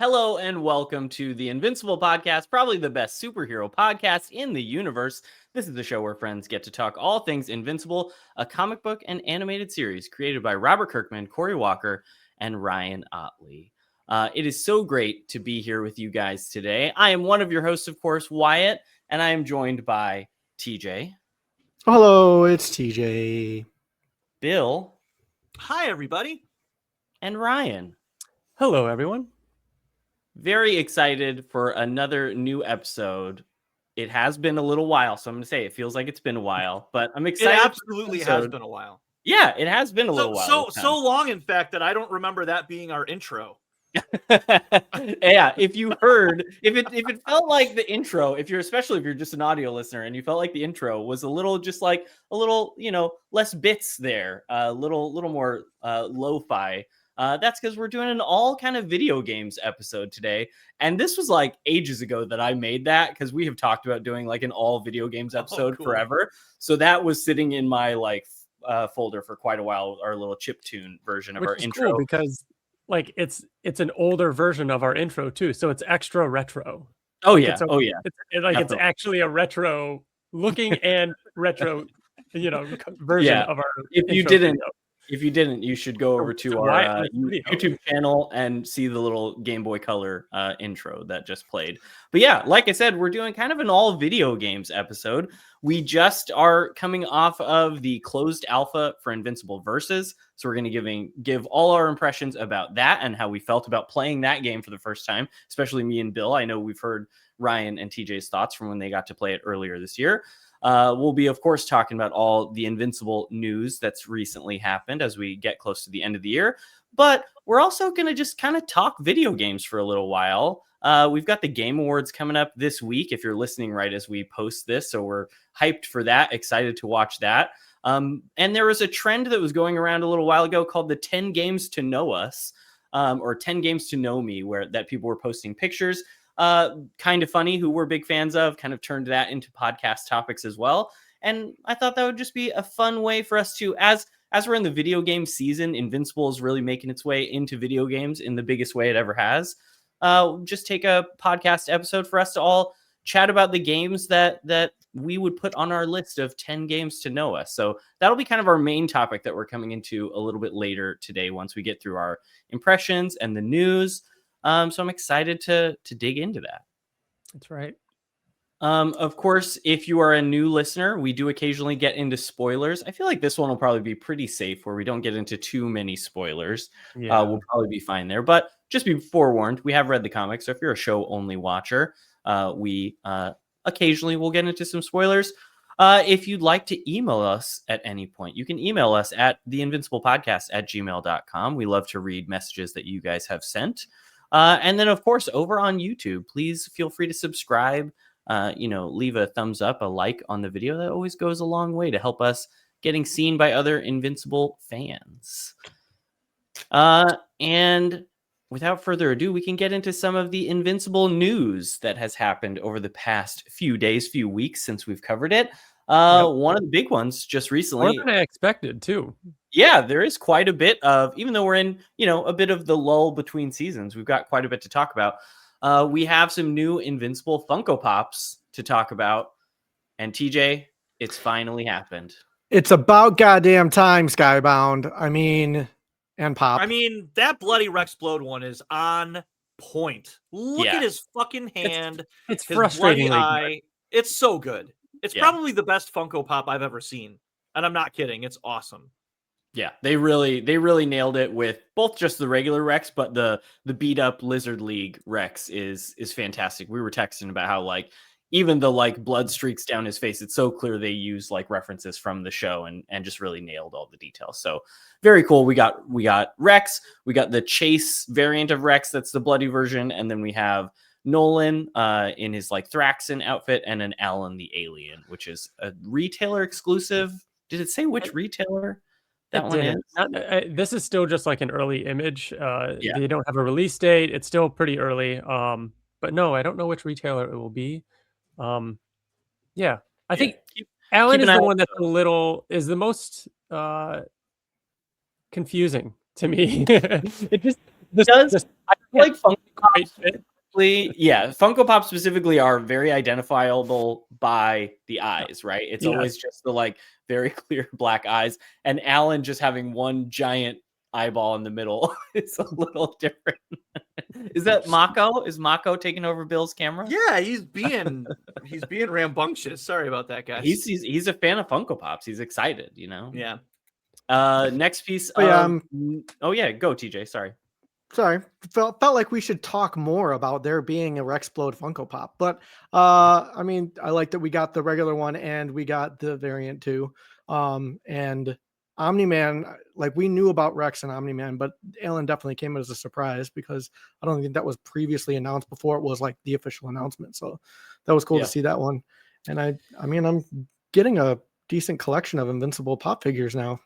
Hello and welcome to the Invincible podcast, probably the best superhero podcast in the universe. This is the show where friends get to talk all things Invincible, a comic book and animated series created by Robert Kirkman, Corey Walker, and Ryan Ottley. It is so great to be here with you guys today. I am one of your hosts, of course, Wyatt, and I am joined by TJ. Hello, it's TJ. Bill. Hi, everybody. And Ryan. Hello, everyone. Very excited for another new episode. It has been a little while, so I'm going to say it feels like it's been a while, but I'm excited. It absolutely has been a while. Yeah, it has been a little while. So long, in fact, that I don't remember that being our intro. Yeah, if you heard, if it felt like the intro, especially if you're just an audio listener and you felt like the intro was a little, less bits there, a little more lo-fi. That's because we're doing an all kind of video games episode today. And this was like ages ago that I made that because we have talked about doing like an all video games episode forever. So that was sitting in my folder for quite a while, our little chiptune version of our intro. Cool because like it's an older version of our intro too. So it's extra retro. Oh yeah. It's actually a retro looking and retro, version of our If you didn't, you should go over to our YouTube channel and see the little Game Boy Color intro that just played. But yeah, like I said, we're doing kind of an all video games episode. We just are coming off of the closed alpha for Invincible Versus. So we're going to give all our impressions about that and how we felt about playing that game for the first time, especially me and Bill. I know we've heard Ryan and TJ's thoughts from when they got to play it earlier this year. We'll be, of course, talking about all the Invincible news that's recently happened as we get close to the end of the year. But we're also going to just kind of talk video games for a little while. We've got the Game Awards coming up this week, if you're listening right as we post this. So we're hyped for that, excited to watch that. And there was a trend that was going around a little while ago called the 10 Games to Know Us, or 10 Games to Know Me, where that people were posting pictures. Kind of Funny, who we're big fans of, kind of turned that into podcast topics as well. And I thought that would just be a fun way for us to, as we're in the video game season, Invincible is really making its way into video games in the biggest way it ever has. Just take a podcast episode for us to all chat about the games that we would put on our list of 10 games to know us. So that'll be kind of our main topic that we're coming into a little bit later today once we get through our impressions and the news. So I'm excited to dig into that. That's right. Of course, if you are a new listener, we do occasionally get into spoilers. I feel like this one will probably be pretty safe where we don't get into too many spoilers. Yeah. We'll probably be fine there. But just be forewarned, we have read the comics. So if you're a show-only watcher, we occasionally will get into some spoilers. If you'd like to email us at any point, you can email us at theinvinciblepodcast@gmail.com. We love to read messages that you guys have sent. And then, of course, over on YouTube, please feel free to subscribe, leave a thumbs up, a like on the video. That always goes a long way to help us getting seen by other Invincible fans. And without further ado, we can get into some of the Invincible news that has happened over the past few days, few weeks since we've covered it. One of the big ones just recently. More than I expected, too. Yeah, there is quite a bit of, even though we're in, a bit of the lull between seasons, we've got quite a bit to talk about. We have some new Invincible Funko Pops to talk about. And TJ, it's finally happened. It's about goddamn time, Skybound. And Pop. That bloody Rexplode one is on point. Look at his fucking hand. It's his frustratingly eye. It's so good. It's Yeah. probably the best Funko Pop I've ever seen. And I'm not kidding. It's awesome. Yeah, they really nailed it with both just the regular Rex, but the beat up Lizard League Rex is fantastic. We were texting about how even the blood streaks down his face. It's so clear they use references from the show and just really nailed all the details. So very cool. We got Rex, we got the Chase variant of Rex. That's the bloody version. And then we have Nolan in his Thraxon outfit and an Alan the Alien, which is a retailer exclusive. Did it say which retailer? That one is. This is still just an early image. They don't have a release date. It's still pretty early. But no, I don't know which retailer it will be. I think Alan is the one that's is the most confusing to me. It just I like Funko Pop specifically, Funko Pop specifically are very identifiable by the eyes, right? It's always just the like very clear black eyes, and Alan just having one giant eyeball in the middle. It's a little different. Is that Mako? Is Mako taking over Bill's camera? Yeah, he's being rambunctious. Sorry about that, guys. He's a fan of Funko Pops. He's excited, Yeah. Next piece. Go TJ. Sorry. Felt like we should talk more about there being a Rexplode Funko Pop, but I mean, I like that we got the regular one and we got the variant too. And Omni-Man, like we knew about Rex and Omni-Man, but Alan definitely came as a surprise because I don't think that was previously announced before it was like the official announcement. So that was cool to see that one. And I mean, I'm getting a decent collection of Invincible Pop figures now.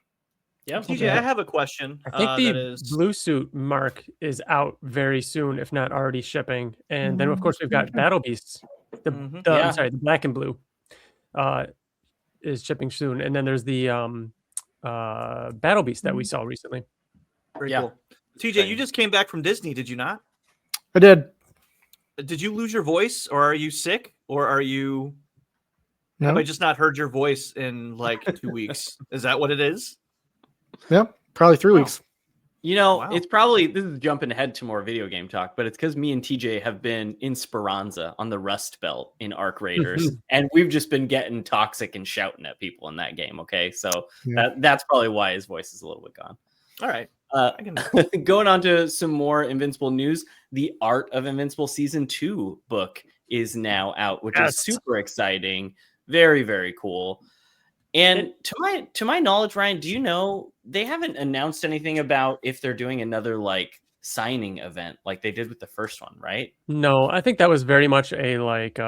Yeah, TJ, I have a question. I think the blue suit mark is out very soon, if not already shipping. And then, of course, we've got Battle Beasts. I'm sorry, the black and blue is shipping soon. And then there's the Battle Beast that we saw recently. Very cool. TJ, you just came back from Disney, did you not? I did. Did you lose your voice, or are you sick, or are you... No. Have I just not heard your voice in like 2 weeks? Is that what it is? Yeah, probably 3 weeks. It's probably, this is jumping ahead to more video game talk, but it's because me and TJ have been in Speranza on the Rust Belt in Arc Raiders, and we've just been getting toxic and shouting at people in that game. Okay, so that's probably why his voice is a little bit gone. All right. Going on to some more Invincible news, the Art of Invincible Season 2 book is now out, which is super exciting. Very, very cool. And to my knowledge, Ryan, do you know they haven't announced anything about if they're doing another like signing event like they did with the first one, right? No, I think that was very much a like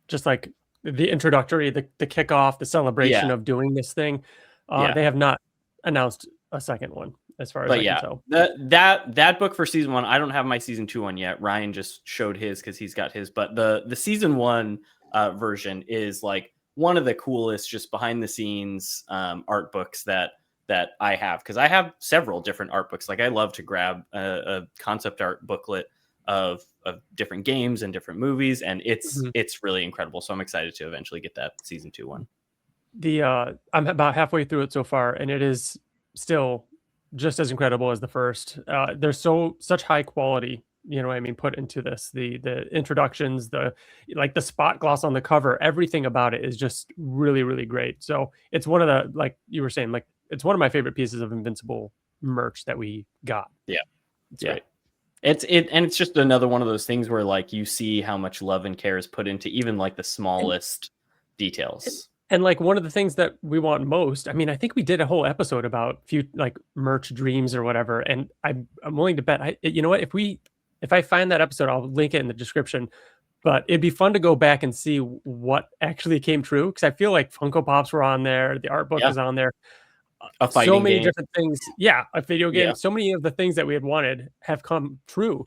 just like the introductory, the kickoff, the celebration of doing this thing. They have not announced a second one as far as I can tell. That book for season 1, I don't have my season 2 one yet. Ryan just showed his because he's got his, but the season 1 version is like one of the coolest just behind the scenes art books that I have, because I have several different art books. Like I love to grab a concept art booklet of different games and different movies, and it's really incredible. So I'm excited to eventually get that season 2 one. I'm about halfway through it so far, and it is still just as incredible as the first. There's such high quality, put into this. The introductions, the spot gloss on the cover, everything about it is just really, really great. So it's one of the, like you were saying, like it's one of my favorite pieces of Invincible merch that we got. Yeah. It's great. It's just another one of those things where like you see how much love and care is put into even like the smallest details. And like one of the things that we want most, I mean, I think we did a whole episode about like merch dreams or whatever. And I'm willing to bet, you know what, if I find that episode, I'll link it in the description. But it'd be fun to go back and see what actually came true, because I feel like Funko Pops were on there, the art book is on there. So many different things. Yeah, a video game. Yeah. So many of the things that we had wanted have come true.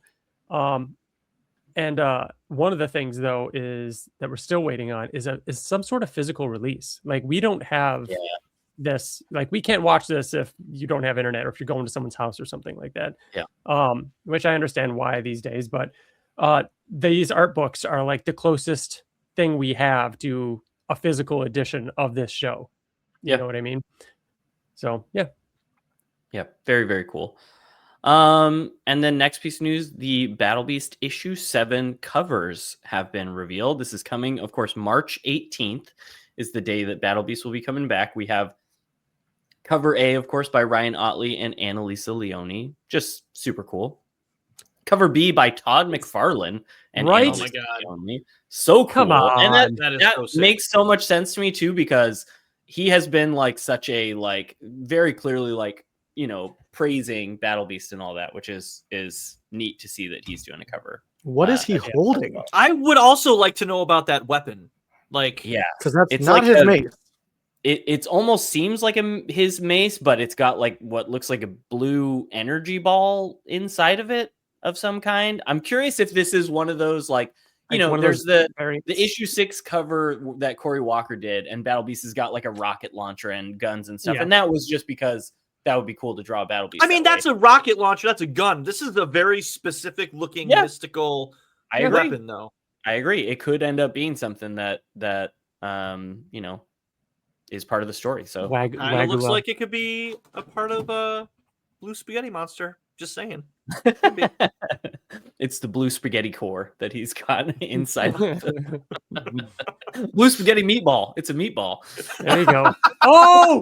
And one of the things though is that we're still waiting on is some sort of physical release. Like we don't have this, like we can't watch this if you don't have internet or if you're going to someone's house or something like that. Yeah. Which I understand why these days, but these art books are like the closest thing we have to a physical edition of this show. You know what I mean? So yeah. Very, very cool. And then next piece of news, the Battle Beast issue 7 covers have been revealed. This is coming, of course, March 18th is the day that Battle Beast will be coming back. We have cover A, of course, by Ryan Ottley and Annalisa Leone. Just super cool. Cover B by Todd McFarlane and Annalisa Leone. So cool. Come on. And that makes so much sense to me too, because he has been like such a like very clearly like, praising Battle Beast and all that, which is neat to see that he's doing a cover. What is he holding? I would also like to know about that weapon. Like, because that's not his mace. It almost seems like his mace, but it's got like what looks like a blue energy ball inside of it of some kind. I'm curious if this is one of those like, there's the issue 6 cover that Corey Walker did, and Battle Beast has got like a rocket launcher and guns and stuff. And that was just because that would be cool to draw a Battle Beast. I mean, that's a rocket launcher. That's a gun. This is a very specific looking mystical weapon, though. I agree. It could end up being something that you know, is part of the story. So it looks like it could be a part of a Blue Spaghetti Monster. Just saying. It's the blue spaghetti core that he's got inside. Blue spaghetti meatball. It's a meatball. There you go. Oh,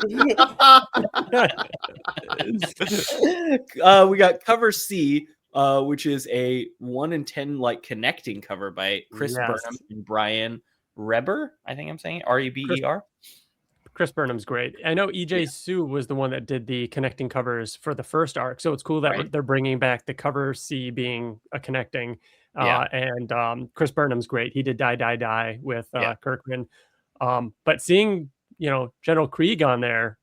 we got cover C, which is a 1 in 10 like connecting cover by Chris Burnham and Brian Reber. I think I'm saying Reber. Chris Burnham's great. I know EJ Sue was the one that did the connecting covers for the first arc, so it's cool that they're bringing back the cover C being a connecting. And Chris Burnham's great. He did Die with Kirkman. But seeing General Krieg on there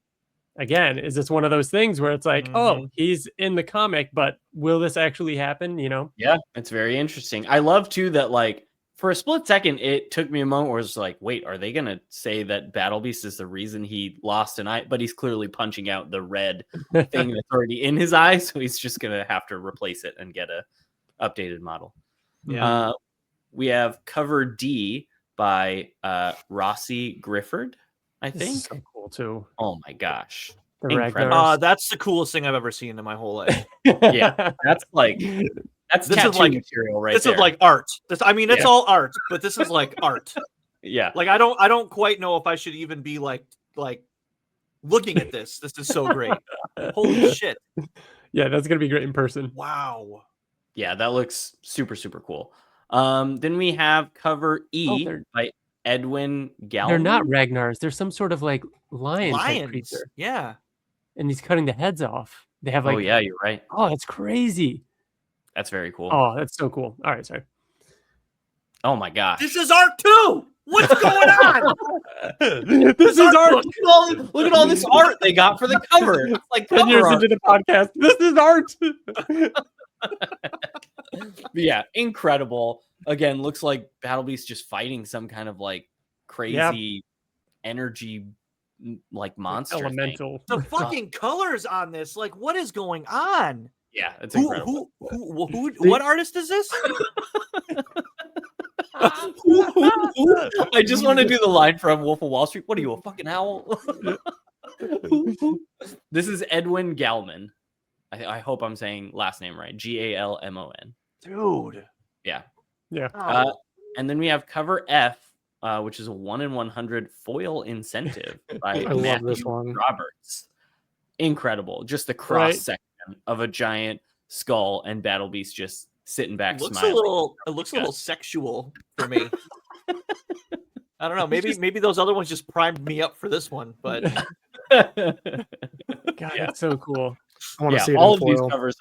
again, is this one of those things where it's like, oh, he's in the comic, but will this actually happen? Yeah, it's very interesting. I love too that like. For a split second, it took me a moment where it was like, wait, are they going to say that Battle Beast is the reason he lost an eye? But he's clearly punching out the red thing that's already in his eye. So he's just going to have to replace it and get a updated model. Yeah. We have cover D by Rossi Grifford, I think. This is so cool, too. Oh, my gosh. That's the coolest thing I've ever seen in my whole life. Yeah, that's like... That's tattoo material right there. This is like art. It's all art, but this is like art. Yeah. Like I don't quite know if I should even be like looking at this. This is so great. Holy shit. Yeah, that's gonna be great in person. Wow. Yeah, that looks super, super cool. Then we have cover E by Edwin Gallman. They're not Ragnars. They're some sort of like lion creature. Yeah. And he's cutting the heads off. They have like. Oh yeah, you're right. Oh, that's crazy. That's very cool. Oh, that's so cool. All right, sorry. Oh my gosh. This is art too. What's going on? This is art. Look at all this art they got for the cover. It's like 10 years into the podcast. This is art. Yeah, incredible. Again, looks like Battle Beast just fighting some kind of like crazy energy like monster elemental. The fucking colors on this, like what is going on? Yeah, it's incredible. What artist is this? I just want to do the line from Wolf of Wall Street. What are you, a fucking owl? This is Edwin Gallman. I hope I'm saying last name right. Galmon. Dude. Yeah. Yeah. And then we have cover F, which is a 1 in 100 foil incentive by I love this one. Roberts. Incredible. Just the cross section of a giant skull and Battle Beast just sitting back smiling. It looks a little sexual for me. I don't know. Maybe those other ones just primed me up for this one, but God, it's so cool. I want to see it all in of these foil. covers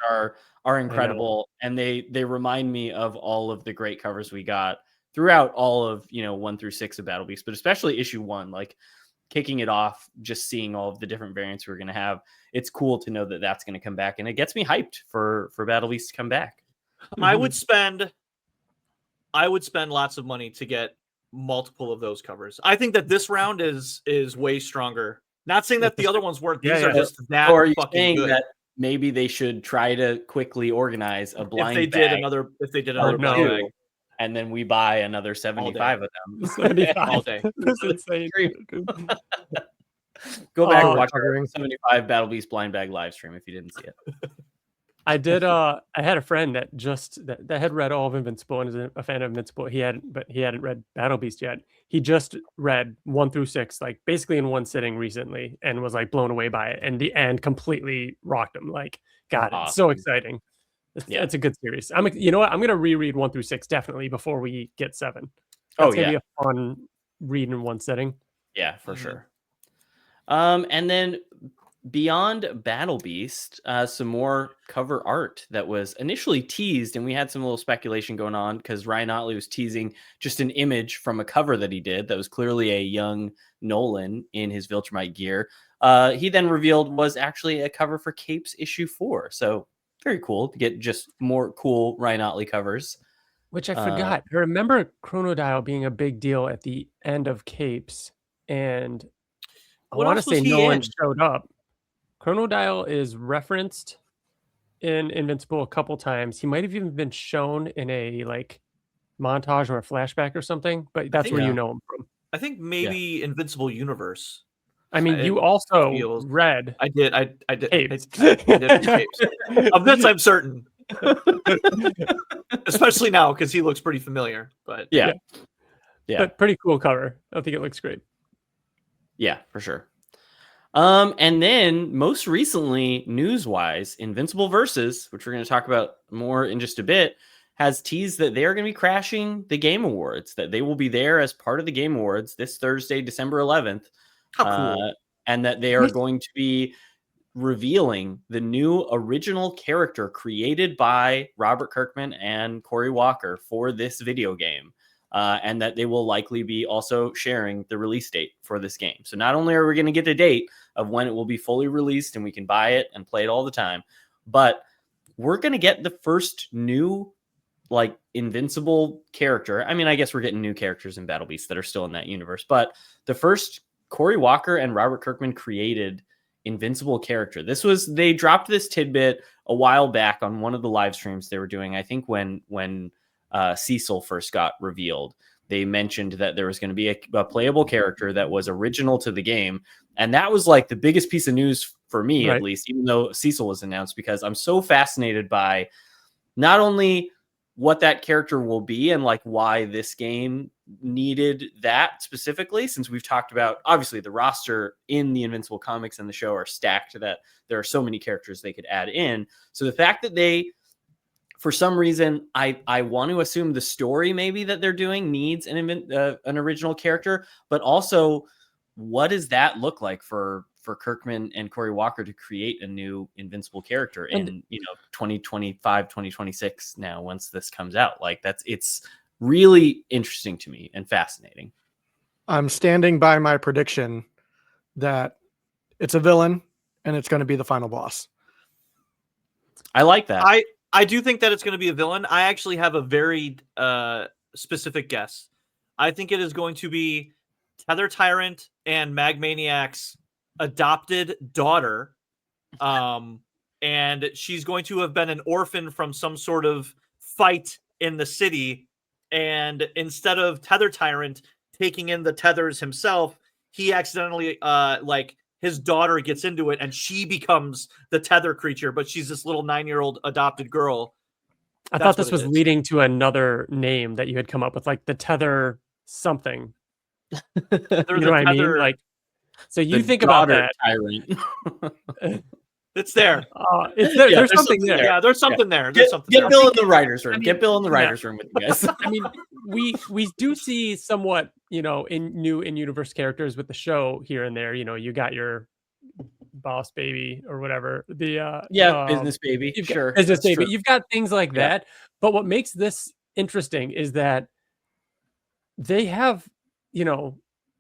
are incredible, and they remind me of all of the great covers we got throughout all of 1 through 6 of Battle Beast, but especially issue 1, like kicking it off, just seeing all of the different variants we're going to have. It's cool to know that that's going to come back, and it gets me hyped for Battle Beast to come back. I would spend lots of money to get multiple of those covers. I think that this round is way stronger. Not saying that the other ones weren't. These are just that or are you fucking saying good. That maybe they should try to quickly organize a blind if they did another blind bag. And then we buy another 75 of them. 75 all day. That's insane. Go back and watch our 75 Battle Beast blind bag live stream if you didn't see it. I did. I had a friend that that had read all of Invincible and is a fan of Invincible. He hadn't read Battle Beast yet. He just read 1 through 6, like basically in one sitting recently, and was like blown away by it. And the end completely rocked him. Like, God, it's so exciting. It's a good series. You know what? I'm gonna reread 1 through 6 definitely before we get 7. That's gonna be a fun read in one sitting. Yeah, for sure. And then beyond Battle Beast, some more cover art that was initially teased, and we had some little speculation going on because Ryan Ottley was teasing just an image from a cover that he did that was clearly a young Nolan in his Viltrumite gear. He then revealed was actually a cover for Capes issue 4. So very cool to get just more cool Ryan Ottley covers. Which I forgot. I remember Chronodial being a big deal at the end of Capes, and I want to say no one showed up. Chronodial is referenced in Invincible a couple times. He might have even been shown in a like montage or a flashback or something, but that's where you know him from. I think maybe Invincible Universe. I mean, you also read. I did. I did. Capes. I did Capes. Of this, I'm certain. Especially now because he looks pretty familiar. But yeah. But pretty cool cover. I think it looks great. Yeah, for sure. And then most recently, news-wise, Invincible Versus, which we're going to talk about more in just a bit, has teased that they are going to be crashing the Game Awards, that they will be there as part of the Game Awards this Thursday, December 11th. How cool. And that they are going to be revealing the new original character created by Robert Kirkman and Cory Walker for this video game. And that they will likely be also sharing the release date for this game. So not only are we going to get a date of when it will be fully released and we can buy it and play it all the time, but we're going to get the first new like Invincible character. I mean, I guess we're getting new characters in Battle Beasts that are still in that universe, but the first Cory Walker and Robert Kirkman created Invincible character. They dropped this tidbit a while back on one of the live streams they were doing. I think when Cecil first got revealed, they mentioned that there was going to be a playable character that was original to the game. And that was like the biggest piece of news for me, at least, even though Cecil was announced, because I'm so fascinated by not only what that character will be and like why this game needed that specifically, since we've talked about obviously the roster in the Invincible comics and the show are stacked to that there are so many characters they could add in. So the fact that they, for some reason, I want to assume the story maybe that they're doing needs an original character, but also what does that look like for Kirkman and Cory Walker to create a new Invincible character in 2025, 2026 now once this comes out? Like it's really interesting to me and fascinating. I'm standing by my prediction that it's a villain and it's going to be the final boss. I like that. I do think that it's going to be a villain. I actually have a very specific guess. I think it is going to be Tether Tyrant and Magmaniac's adopted daughter. And she's going to have been an orphan from some sort of fight in the city. And instead of Tether Tyrant taking in the tethers himself, he accidentally his daughter gets into it and she becomes the tether creature, but she's this little 9-year-old adopted girl. I thought this was leading to another name that you had come up with, like the Tether something. You know what I mean? Like, so you think about that. Tyrant. It's there. It's there. There's something there. Yeah, there's something there. Get Bill in the writer's room. Get Bill in the writer's room with you guys. I mean, we do see somewhat, in new in-universe characters with the show here and there. You got your boss baby or whatever. The business baby. Sure. Business baby. You've got things like that. But what makes this interesting is that they have,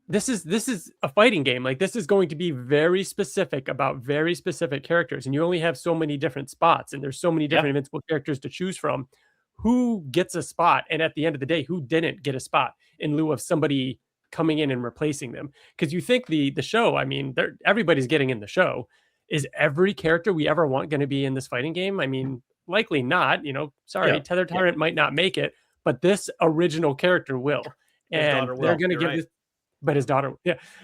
this is a fighting game. Like, this is going to be very specific about very specific characters, and you only have so many different spots, and there's so many different Invincible characters to choose from. Who gets a spot, and at the end of the day, who didn't get a spot in lieu of somebody coming in and replacing them? Because you think the show, I mean, everybody's getting in the show. Is every character we ever want going to be in this fighting game? I mean, likely not. Tether Tyrant might not make it, but this original character will. And they're going to give this. But his daughter,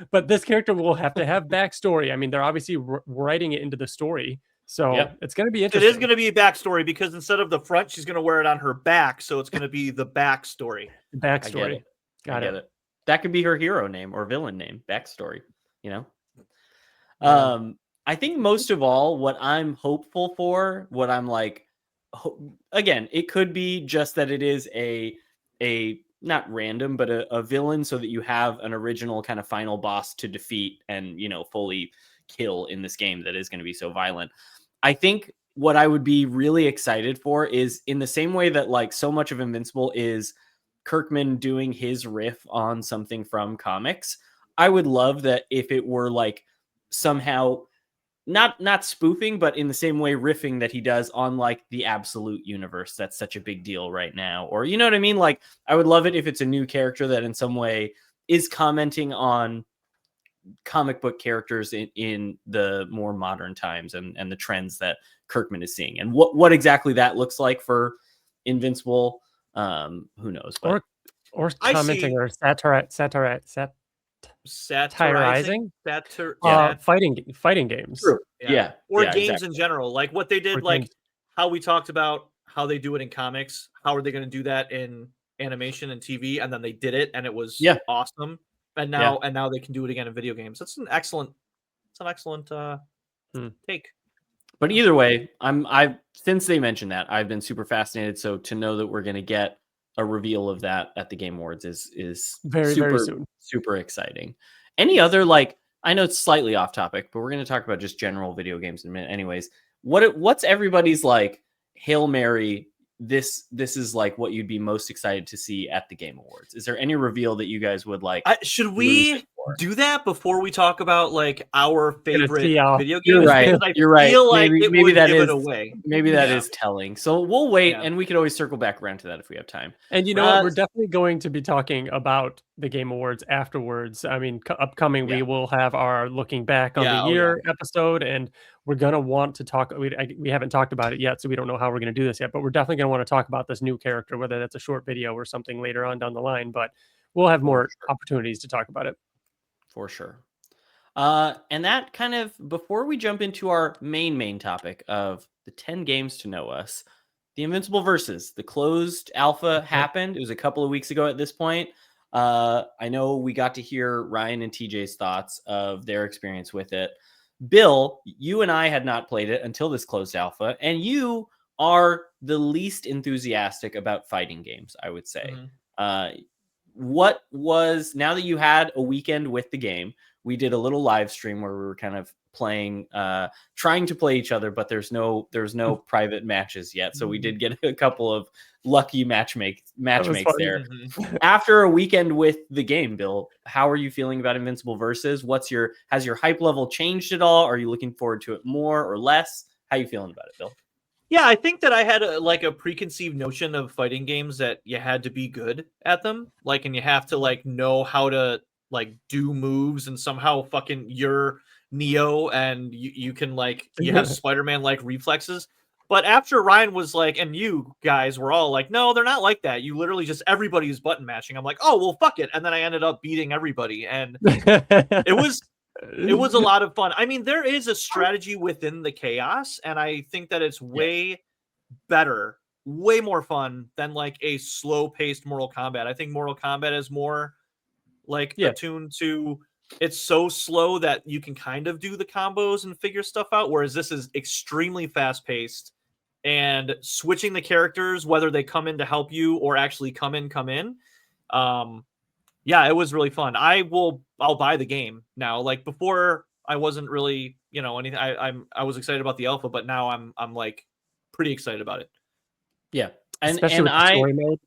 but this character will have to have backstory. I mean, they're obviously writing it into the story, so it's going to be interesting. It is going to be a backstory because instead of the front, she's going to wear it on her back, so it's going to be the backstory. Backstory, got it. That could be her hero name or villain name. Backstory, I think most of all, what I'm hopeful for, what I'm like, again, it could be just that it is a not random, but a villain, so that you have an original kind of final boss to defeat and, fully kill in this game that is going to be so violent. I think what I would be really excited for is, in the same way that like so much of Invincible is Kirkman doing his riff on something from comics, I would love that if it were like somehow not spoofing, but in the same way riffing that he does on like the Absolute universe. That's such a big deal right now. Or, you know what I mean? Like, I would love it if it's a new character that in some way is commenting on comic book characters in the more modern times and the trends that Kirkman is seeing, and what exactly that looks like for Invincible. Who knows? But or commenting or satirizing fighting games. True. Or games exactly. In general, like what they did, like how we talked about how they do it in comics. How are they going to do that in animation and TV? And then they did it, and it was awesome. And now they can do it again in video games. That's an excellent take. But either way, I've since they mentioned that, I've been super fascinated. So to know that we're going to get a reveal of that at the Game Awards is very soon. Super exciting. Any other, like, I know it's slightly off topic, but we're going to talk about just general video games in a minute. Anyways, what's everybody's like Hail Mary? This is like what you'd be most excited to see at the Game Awards. Is there any reveal that you guys would like? Should we do that before we talk about like our favorite video games? You're right. You're right. Feel like maybe that is away. Maybe that is telling. So we'll wait, and we could always circle back around to that if we have time. And you know what? We're definitely going to be talking about the Game Awards afterwards. I mean, upcoming, we will have our looking back on the year episode, and we're gonna want to talk. We haven't talked about it yet, so we don't know how we're gonna do this yet. But we're definitely gonna want to talk about this new character, whether that's a short video or something later on down the line. But we'll have more opportunities to talk about it. For sure. And that kind of, before we jump into our main topic of the 10 games to know us, the Invincible Versus, the closed alpha happened. It was a couple of weeks ago at this point. I know we got to hear Ryan and TJ's thoughts of their experience with it. Bill, you and I had not played it until this closed alpha, and you are the least enthusiastic about fighting games, I would say. What was, now that you had a weekend with the game, we did a little live stream where we were kind of playing, trying to play each other, but there's no private matches yet. So we did get a couple of lucky matchmakes there. After a weekend with the game, Bill, how are you feeling about Invincible Versus? Has your hype level changed at all? Are you looking forward to it more or less? How are you feeling about it, Bill? Yeah, I think that I had a preconceived notion of fighting games that you had to be good at them, like, and you have to like know how to like do moves, and somehow fucking you're Neo and you can like you have Spider-Man like reflexes. But after Ryan was like, and you guys were all like, no, they're not like that. You literally just everybody is button mashing. I'm like, oh well, fuck it, and then I ended up beating everybody, and it was a lot of fun. I mean, there is a strategy within the chaos, and I think that it's way better, way more fun than like a slow-paced Mortal Kombat. I think Mortal Kombat is more like attuned to, it's so slow that you can kind of do the combos and figure stuff out, whereas this is extremely fast-paced, and switching the characters, whether they come in to help you or actually come in. Yeah, it was really fun. I'll buy the game now. Like before, I wasn't really, anything. I was excited about the alpha, but now I'm like pretty excited about it. Yeah, especially with the story mode.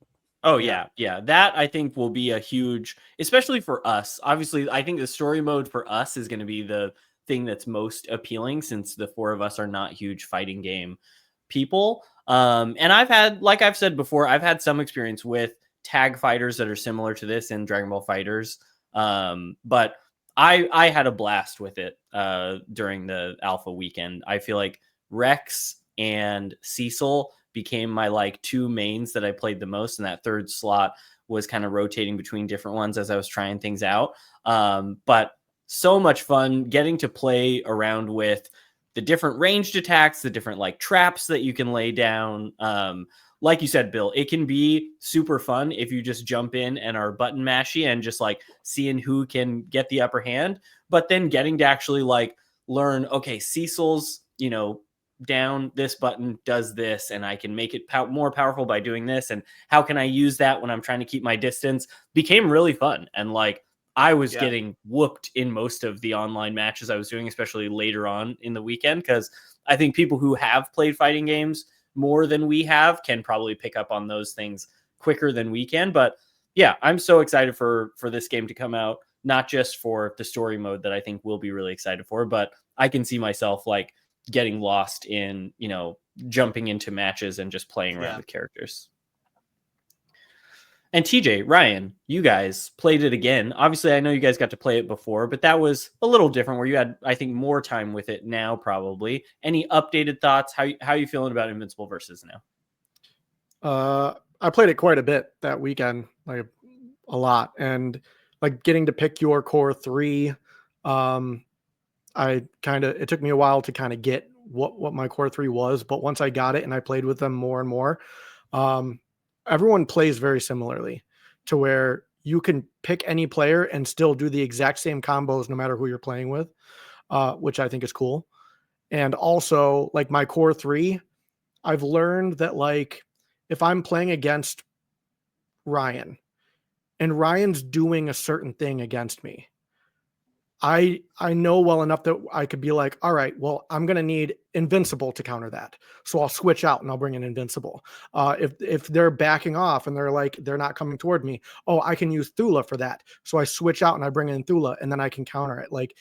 Oh yeah. That I think will be a huge, especially for us. Obviously, I think the story mode for us is going to be the thing that's most appealing, since the four of us are not huge fighting game people. And I've had, like I've said before, I've had some experience with tag fighters that are similar to this in Dragon Ball FighterZ, but I had a blast with it during the alpha weekend. I feel like Rex and Cecil became my like two mains that I played the most, and that third slot was kind of rotating between different ones as I was trying things out. But so much fun getting to play around with the different ranged attacks, the different like traps that you can lay down. Like you said, Bill, it can be super fun if you just jump in and are button mashy and just like seeing who can get the upper hand, but then getting to actually like learn, okay, Cecil's, down this button does this, and I can make it more powerful by doing this. And how can I use that when I'm trying to keep my distance? Became really fun. And like, I was getting whooped in most of the online matches I was doing, especially later on in the weekend, because I think people who have played fighting games more than we have can probably pick up on those things quicker than we can. But yeah, I'm so excited for this game to come out, not just for the story mode that I think we'll be really excited for, but I can see myself like getting lost in, jumping into matches and just playing around with characters. And TJ, Ryan, you guys played it again. Obviously, I know you guys got to play it before, but that was a little different where you had, I think, more time with it now, probably. Any updated thoughts? How are you feeling about Invincible versus now? I played it quite a bit that weekend, like a lot. And like getting to pick your core 3, it took me a while to kind of get what my core 3 was. But once I got it and I played with them more and more, everyone plays very similarly to where you can pick any player and still do the exact same combos no matter who you're playing with, which I think is cool. And also, like my core 3, I've learned that like if I'm playing against Ryan and Ryan's doing a certain thing against me, I know well enough that I could be like, all right, well, I'm going to need Invincible to counter that. So I'll switch out and I'll bring in Invincible. If they're backing off and they're not coming toward me, oh, I can use Thula for that. So I switch out and I bring in Thula and then I can counter it. Like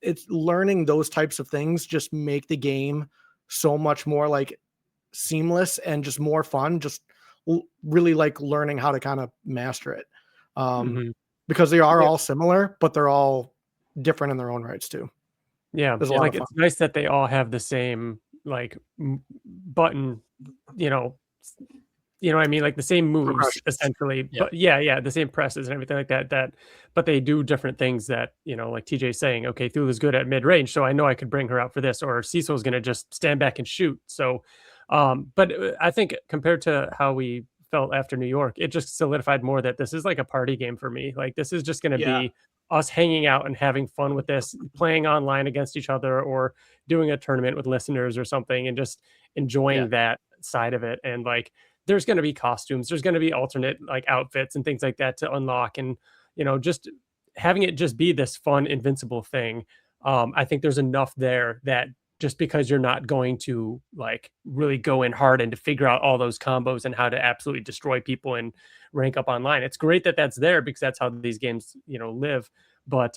it's learning those types of things just make the game so much more like seamless and just more fun. Just really like learning how to kind of master it. Because they are all similar, but they're all different in their own rights too. Yeah, like it's nice that they all have the same like button, you know what I mean, like the same moves essentially. Yeah. But yeah, the same presses and everything like that. But they do different things that like TJ's saying. Okay, Thula's good at mid range, so I know I could bring her out for this. Or Cecil's going to just stand back and shoot. So, but I think compared to how we felt after New York, it just solidified more that this is like a party game for me. Like this is just going to be us hanging out and having fun with this, playing online against each other or doing a tournament with listeners or something and just enjoying that side of it. And like there's going to be costumes, there's going to be alternate like outfits and things like that to unlock, and just having it just be this fun Invincible thing. I think there's enough there that just because you're not going to like really go in hard and to figure out all those combos and how to absolutely destroy people and rank up online. It's great that that's there because that's how these games, live. But,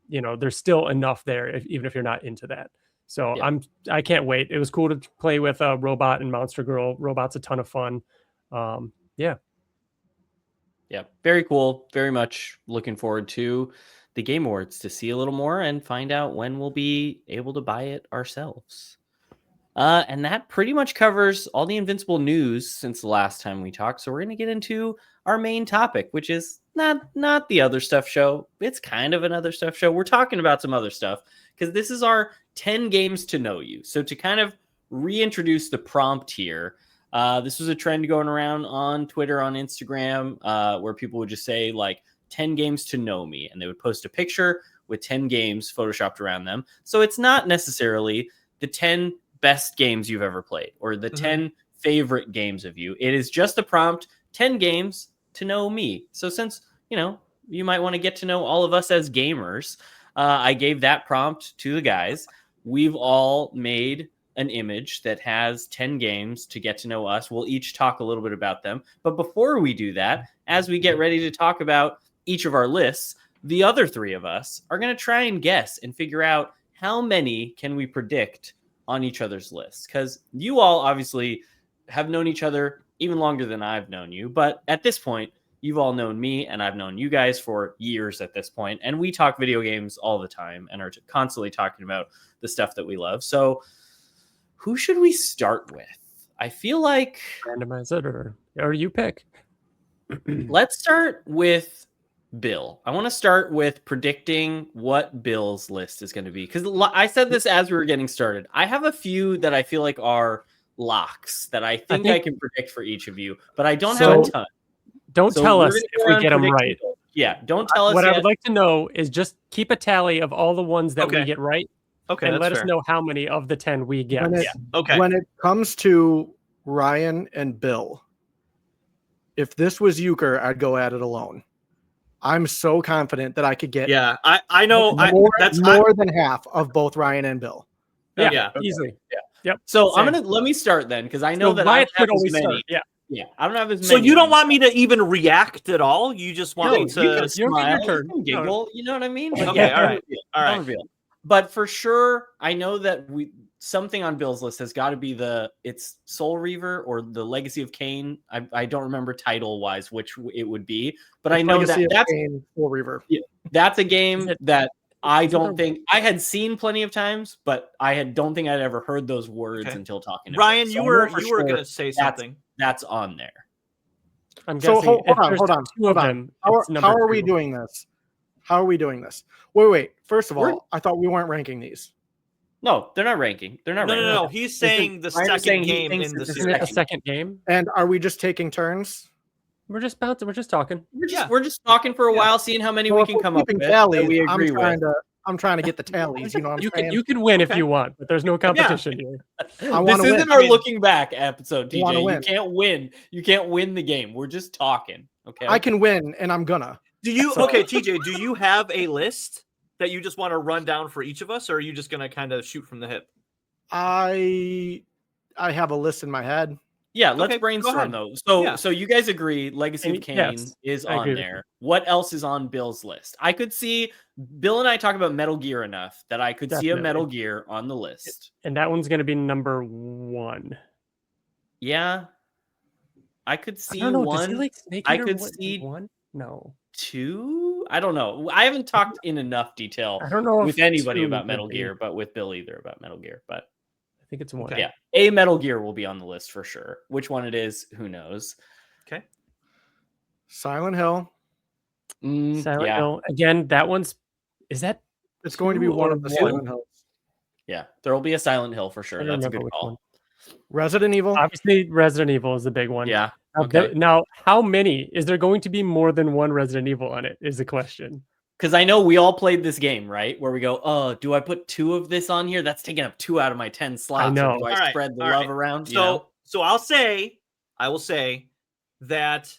there's still enough there even if you're not into that. So I can't wait. It was cool to play with Robot and Monster Girl. Robot's a ton of fun. Yeah, very cool. Very much looking forward to the Game Awards to see a little more and find out when we'll be able to buy it ourselves. And that pretty much covers all the Invincible news since the last time we talked. So we're going to get into our main topic, which is not the other stuff show. It's kind of another stuff show. We're talking about some other stuff because this is our 10 games to know you. So to kind of reintroduce the prompt here, this was a trend going around on Twitter, on Instagram, where people would just say like 10 games to know me, and they would post a picture with 10 games photoshopped around them. So it's not necessarily the 10 best games you've ever played or the 10 favorite games of you. It is just a prompt, 10 games to know me. So since, you might want to get to know all of us as gamers, I gave that prompt to the guys. We've all made an image that has 10 games to get to know us. We'll each talk a little bit about them. But before we do that, as we get ready to talk about each of our lists, the other 3 of us are going to try and guess and figure out how many can we predict on each other's lists. Because you all obviously have known each other even longer than I've known you. But at this point, you've all known me and I've known you guys for years at this point. And we talk video games all the time and are constantly talking about the stuff that we love. So who should we start with? I feel like... randomize it or you pick. Let's start with Bill. I want to start with predicting what Bill's list is going to be. Because I said this as we were getting started. I have a few that I feel like are locks that I think I can predict for each of you, but I don't have a ton. Don't tell us if we get them right. Yeah, don't tell us. What I would like to know is just keep a tally of all the ones that we get right. Okay, and let us know how many of the 10 we get. When it comes to Ryan and Bill, if this was Euchre, I'd go at it alone. I'm so confident that I could get. Yeah, I know. That's more than half of both Ryan and Bill. Yeah, easily. Yeah. Yep. So let me start then because I know that I have as many. Yeah. Yeah, I don't have as many. So you don't want me to even react at all? You just want me to smile, you can giggle. You know what I mean? Okay, all right. Don't reveal. But for sure, I know that something on Bill's list has got to be it's Soul Reaver or the Legacy of Kain. I don't remember title wise which it would be, but I know that's Soul Reaver. Yeah, that's a game that I don't think I had seen plenty of times, but don't think I'd ever heard those words until talking to Ryan. Bill. You were going to say something. That's on there. I'm guessing. So hold on. How are we doing this? How are we doing this? Wait. First of all, I thought we weren't ranking these. No, they're not ranking. They're not ranking. No. He's saying the second game in the season. A second game. And are we just taking turns? We're just bouncing. We're just talking. We're just talking for a while, seeing how many we can come up with. Tallies, I'm trying to get the tallies. You know what I'm saying? You can win if you want, but there's no competition here. This isn't our looking back episode, TJ. You can't win. You can't win the game. We're just talking. Okay. I can win, and I'm gonna. TJ, do you have a list that you just want to run down for each of us, or are you just going to kind of shoot from the hip? I have a list in my head. Yeah, let's brainstorm though. So you guys agree Legacy of Kain is on there. What else is on Bill's list? I could see Bill and I talk about Metal Gear enough that I could see a Metal Gear on the list. And that one's going to be number 1. Yeah. I could see I don't know, one. Does he like Snake I could see 1? No. 2? I don't know. I haven't talked in enough detail with anybody about Metal Gear, but with Bill either about Metal Gear. But I think it's 1. Yeah. A Metal Gear will be on the list for sure. Which one it is, who knows? Okay. Silent Hill. Silent Hill. Again, that one's it's going to be one of the Silent Hills. Yeah, there will be a Silent Hill for sure. That's a good call. Resident Evil. Obviously, Resident Evil is the big one. Yeah. Now, how many? Is there going to be more than one Resident Evil on it? Is the question. Because I know we all played this game, right? Where we go, oh, do I put 2 of this on here? That's taking up 2 out of my 10 slots. I know. Do I spread the love around? So I will say that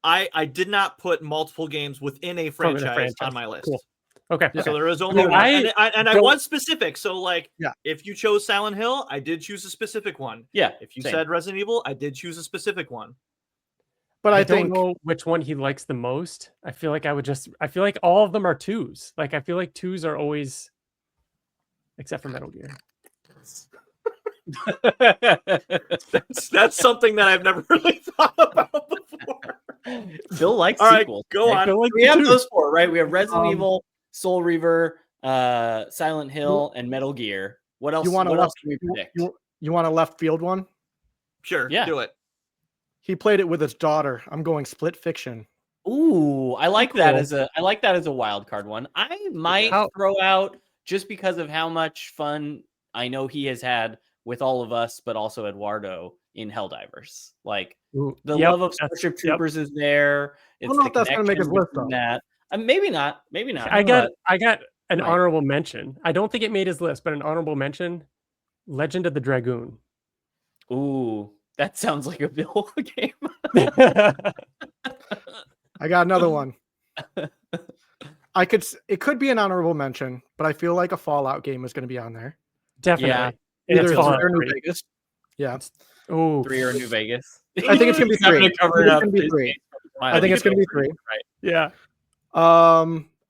I did not put multiple games within a franchise on my list. Cool. Okay. So there is only one. I was specific. So if you chose Silent Hill, I did choose a specific one. Yeah. If you said Resident Evil, I did choose a specific one. But I don't know which one he likes the most. I feel like all of them are 2s. Like I feel like 2s are always, except for Metal Gear. that's something that I've never really thought about before. Bill likes all sequels. Right, go on. Like we have those 4, right? We have Resident Evil, Soul Reaver, Silent Hill, and Metal Gear. What else? What else can we predict? You want a left field one? Sure. Yeah. Do it. He played it with his daughter. I'm going Split Fiction. Ooh, I like that as a wild card one. I might throw out, just because of how much fun I know he has had with all of us, but also Eduardo in Helldivers. Like the love of Starship Troopers is there. I don't know if that's going to make his list though. Maybe not. Maybe not. I got an honorable mention. I don't think it made his list, but an honorable mention: Legend of the Dragoon. Ooh. That sounds like a Bill game. I got another one. It could be an honorable mention, but I feel like a Fallout game is going to be on there. Definitely. Yeah. Either 3 or New Vegas. Yeah. Oh, 3 or New Vegas. I think it's going to be 3. I think it's going to be 3. Right. Yeah.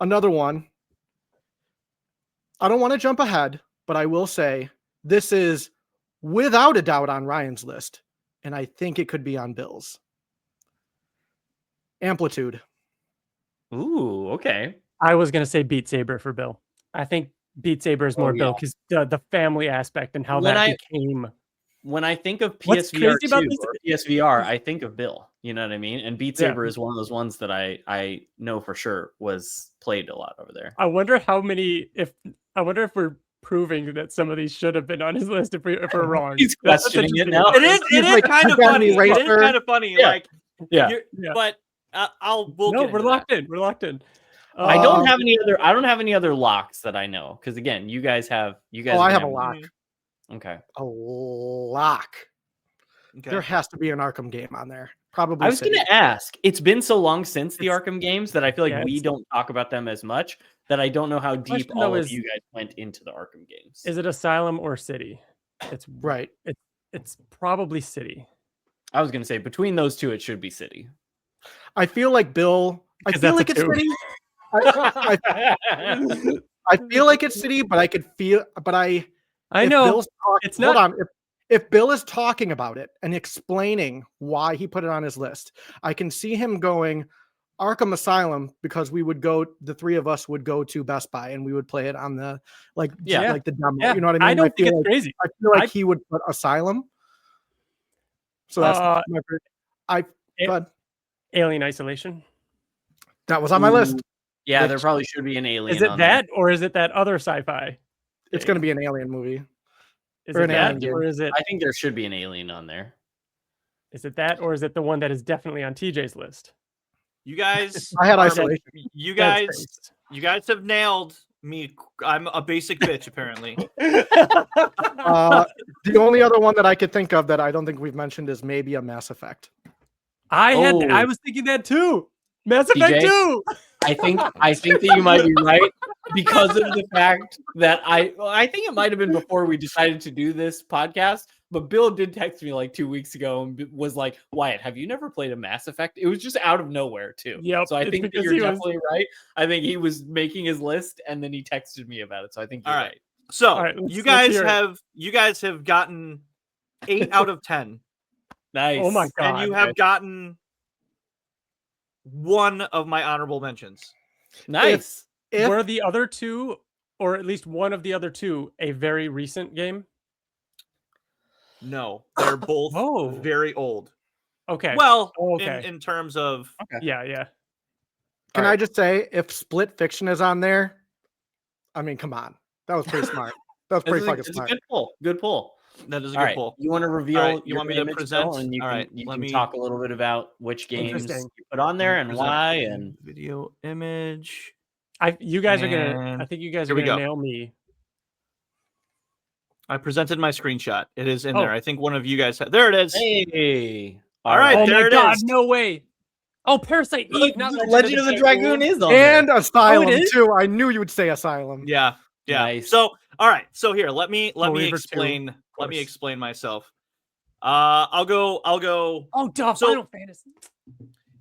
Another one. I don't want to jump ahead, but I will say this is without a doubt on Ryan's list. And I think it could be on Bill's. Amplitude. Ooh, okay. I was going to say Beat Saber for Bill. I think Beat Saber is more Bill because the family aspect and how became. When I think of PSVR 2 or PSVR, I think of Bill. You know what I mean? And Beat Saber is one of those ones that I know for sure was played a lot over there. I wonder if we're proving that some of these should have been on his list if we're wrong. He's questioning it now. It is kind of funny. It is kind of funny. Yeah. But we're locked in. We're locked in. I don't have any other locks that I know, because again, you guys have. I have a lock. Okay. A lock. Okay. There has to be an Arkham game on there. Probably. I was going to ask. It's been so long since the Arkham games that I feel like we don't talk about them as much, that I don't know how deep all of you guys went into the Arkham games. Is it Asylum or City? It's right. It's probably City. I was going to say between those two, it should be City. I feel like Bill. I feel like it's City. I feel like it's City, but I could feel. But I know it's not. Hold on. If Bill is talking about it and explaining why he put it on his list, I can see him going Arkham Asylum because the three of us would go to Best Buy and we would play it on the like the demo. Yeah. You know what I mean? I don't think it's crazy. I feel like he would put Asylum. So that's go ahead. Alien Isolation. That was on my list. Yeah, there probably should be an Alien. Is it that, or is it that other sci-fi? It's going to be an Alien movie. Is it that, or is it? I think there should be an Alien on there. Is it that, or is it the one that is definitely on TJ's list? You guys, I had Isolation. You guys have nailed me. I'm a basic bitch, apparently. The only other one that I could think of that I don't think we've mentioned is maybe a Mass Effect. I was thinking that too. Mass Effect 2. I think that you might be right because of the fact that I think it might have been before we decided to do this podcast, but Bill did text me like 2 weeks ago and was like, Wyatt, have you never played a Mass Effect? It was just out of nowhere too. Yep. So I think that you're definitely right. I think he was making his list and then he texted me about it. So I think you're right. So you guys have gotten 8 out of 10. Nice. Oh my God. And you have gotten one of my honorable mentions. Nice. Were the other two, or at least one of the other two, a very recent game? No, they're both very old. Okay. Well, in terms of yeah. Can I just say, if Split Fiction is on there, I mean, come on, that was pretty smart. That was pretty fucking smart. Good pull. That is a good pull. You want to reveal? You want me to present? And you can talk a little bit about which games you put on there and why. And video image. I think you guys are gonna nail me. I presented my screenshot. It is in there. I think one of you guys there it is. Hey. All right. Oh there my it God, is. No way. Oh, Parasite Eve, not Legend of the Dragoon is on and there. Asylum too. I knew you would say Asylum. Yeah. Nice. So all right. So here, let me explain. Let me explain myself. I'll go. Oh, duh. Final Fantasy.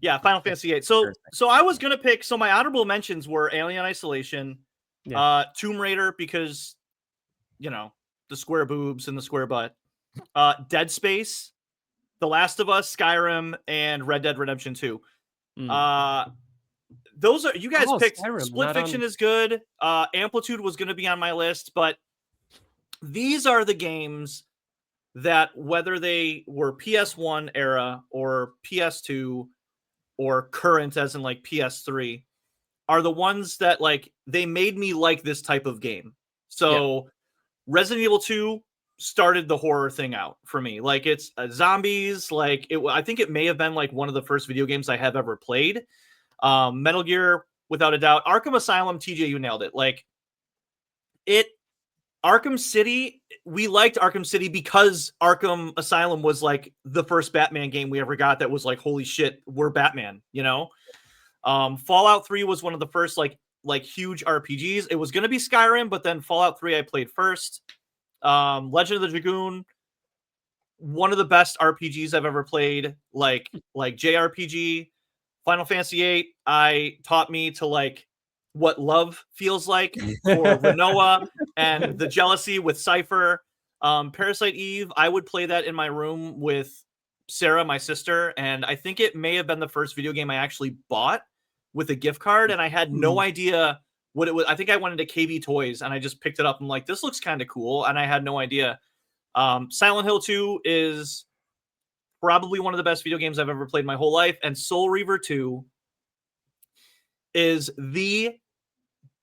Yeah, Final Fantasy VIII. So I was gonna pick. So my honorable mentions were Alien Isolation, Tomb Raider because, the square boobs and the square butt, Dead Space, The Last of Us, Skyrim, and Red Dead Redemption 2. Those are you guys picked. Skyrim, Split Fiction is good. Amplitude was going to be on my list, but these are the games that, whether they were PS1 era or PS2 or current, as in like PS3, are the ones that like they made me like this type of game. So Resident Evil 2 started the horror thing out for me. Like it's zombies. Like I think it may have been like one of the first video games I have ever played. Metal Gear, without a doubt. Arkham Asylum, TJ, you nailed it. Like Arkham City, we liked Arkham City because Arkham Asylum was like the first Batman game we ever got that was like, holy shit, we're Batman, Fallout 3 was one of the first like huge RPGs. It was going to be Skyrim, but then Fallout 3 I played first. Legend of the Dragoon, one of the best RPGs I've ever played, like JRPG. Final Fantasy VIII taught me to like what love feels like for Renoa and the jealousy with Cypher. Parasite Eve, I would play that in my room with Sarah, my sister, and I think it may have been the first video game I actually bought with a gift card, and I had no idea what it was. I think I went into KB Toys and I just picked it up. I'm like, this looks kind of cool, and I had no idea. Silent Hill 2 is probably one of the best video games I've ever played my whole life, and Soul Reaver 2 is the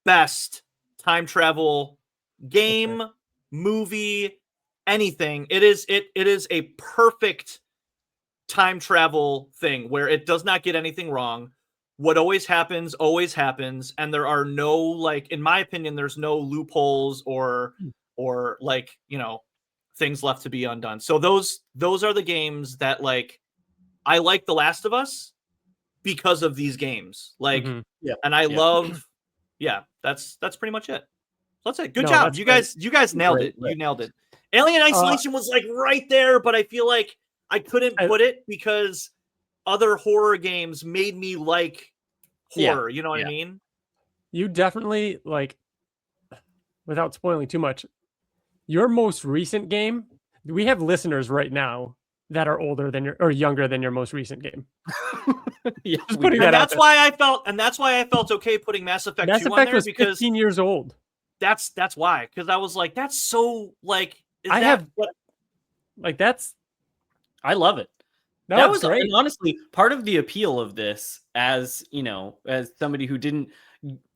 best time travel game, movie, anything. It is a perfect time travel thing where it does not get anything wrong. What always happens, and there are no, like, in my opinion, there's no loopholes or like, things left to be undone. So those are the games that, like, I like The Last of Us because of these games. Like, and I love, that's pretty much it. So that's it. Good job. You guys nailed it. You nailed it. Alien Isolation was like right there, but I feel like I couldn't put it because other horror games made me like horror. You know what I mean? You definitely, like, without spoiling too much, your most recent game, we have listeners right now that are older than your or younger than your most recent game. Yeah, Just putting and that that's why I felt okay putting Mass Effect 2 on there was because 15 years old. That's why, because I was like, that's so like. I love it. No, that was great. And honestly part of the appeal of this, as as somebody who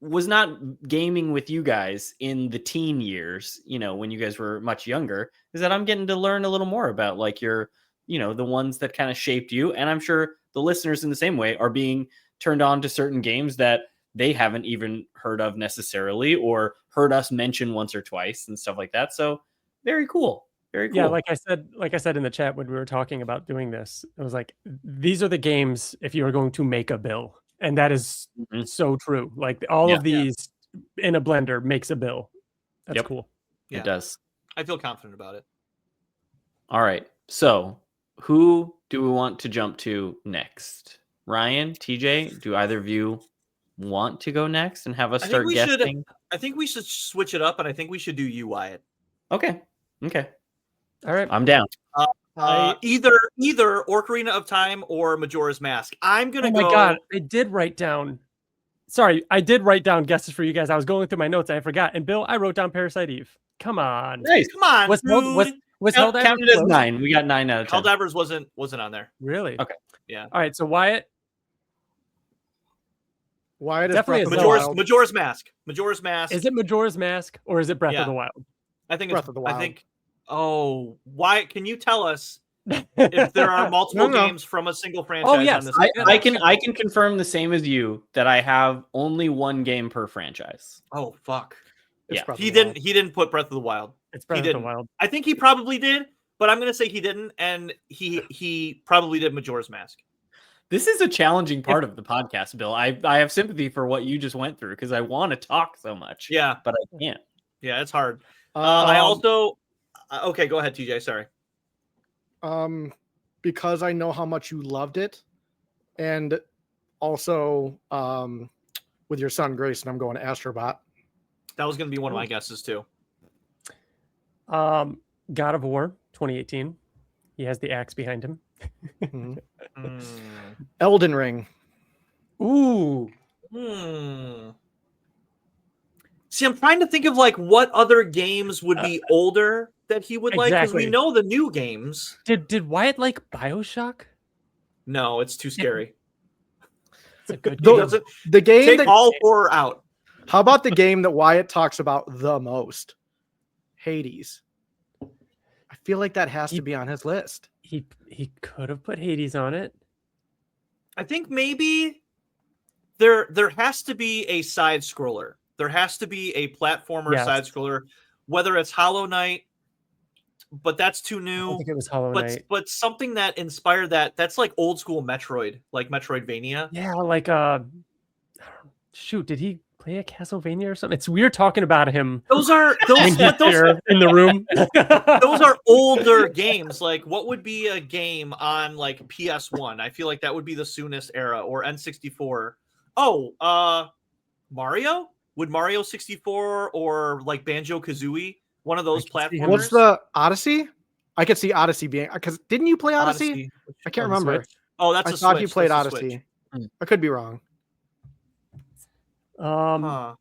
was not gaming with you guys in the teen years, when you guys were much younger, is that I'm getting to learn a little more about like your, the ones that kind of shaped you. And I'm sure the listeners in the same way are being turned on to certain games that they haven't even heard of necessarily, or heard us mention once or twice and stuff like that. So very cool. Very cool. Yeah, like I said in the chat when we were talking about doing this, it was like, these are the games if you are going to make a bill. And that is so true. Like all of these in a blender makes a bill. That's cool. Yeah. It does. I feel confident about it. All right. So who do we want to jump to next? Ryan, TJ, do either of you want to go next and have us start guessing? I think we should switch it up, and I think we should do you, Wyatt. Okay. All right. I'm down. Either Ocarina of Time or Majora's Mask. I'm gonna go. Oh my god, I did write down. Sorry, I did write down guesses for you guys. I was going through my notes, I forgot. And Bill, I wrote down Parasite Eve. Come on, nice. Come on, was counted as 9. We got 9 out of 10. Helldivers wasn't on there. Really? Okay. Yeah. All right. So Wyatt is definitely Majora's Mask. Majora's Mask. Is it Majora's Mask or is it Breath of the Wild? I think Breath of the Wild. I think. Oh, Wyatt, can you tell us if there are multiple games from a single franchise? Oh yes, on this I can confirm the same as you that I have only one game per franchise. Oh fuck. He didn't put Breath of the Wild. It's Breath of the Wild. I think he probably did, but I'm gonna say he didn't, and he probably did Majora's Mask. This is a challenging part of the podcast, Bill. I have sympathy for what you just went through because I want to talk so much. Yeah, but I can't. Yeah, it's hard. I also okay. Go ahead, TJ. Sorry. Because I know how much you loved it, and also with your son Grayson, I'm going Astrobot. That was going to be one of my guesses too. God of War 2018. He has the axe behind him. Elden Ring. Ooh. See, I'm trying to think of like what other games would be older that he would like, because we know the new games. Did Wyatt like BioShock? No, it's too scary. It's a good game. The game take all horror out. How about the game that Wyatt talks about the most? Hades. I feel like that has to be on his list. He could have put Hades on it. I think maybe there has to be a side scroller. There has to be a platformer side scroller, whether it's Hollow Knight, but that's too new. I think it was Hollow Knight. But something that inspired that's like old school Metroid, like Metroidvania. Yeah, like shoot, did he play a Castlevania or something? It's weird talking about him. Those in the room. Those are older games. Like, what would be a game on like PS1? I feel like that would be the soonest era, or N64. Oh, Mario? Would Mario 64 or like Banjo-Kazooie, one of those platformers? What's the Odyssey? I could see Odyssey being, because didn't you play Odyssey? I can't remember. Oh, that's I thought you played Odyssey. I could be wrong. I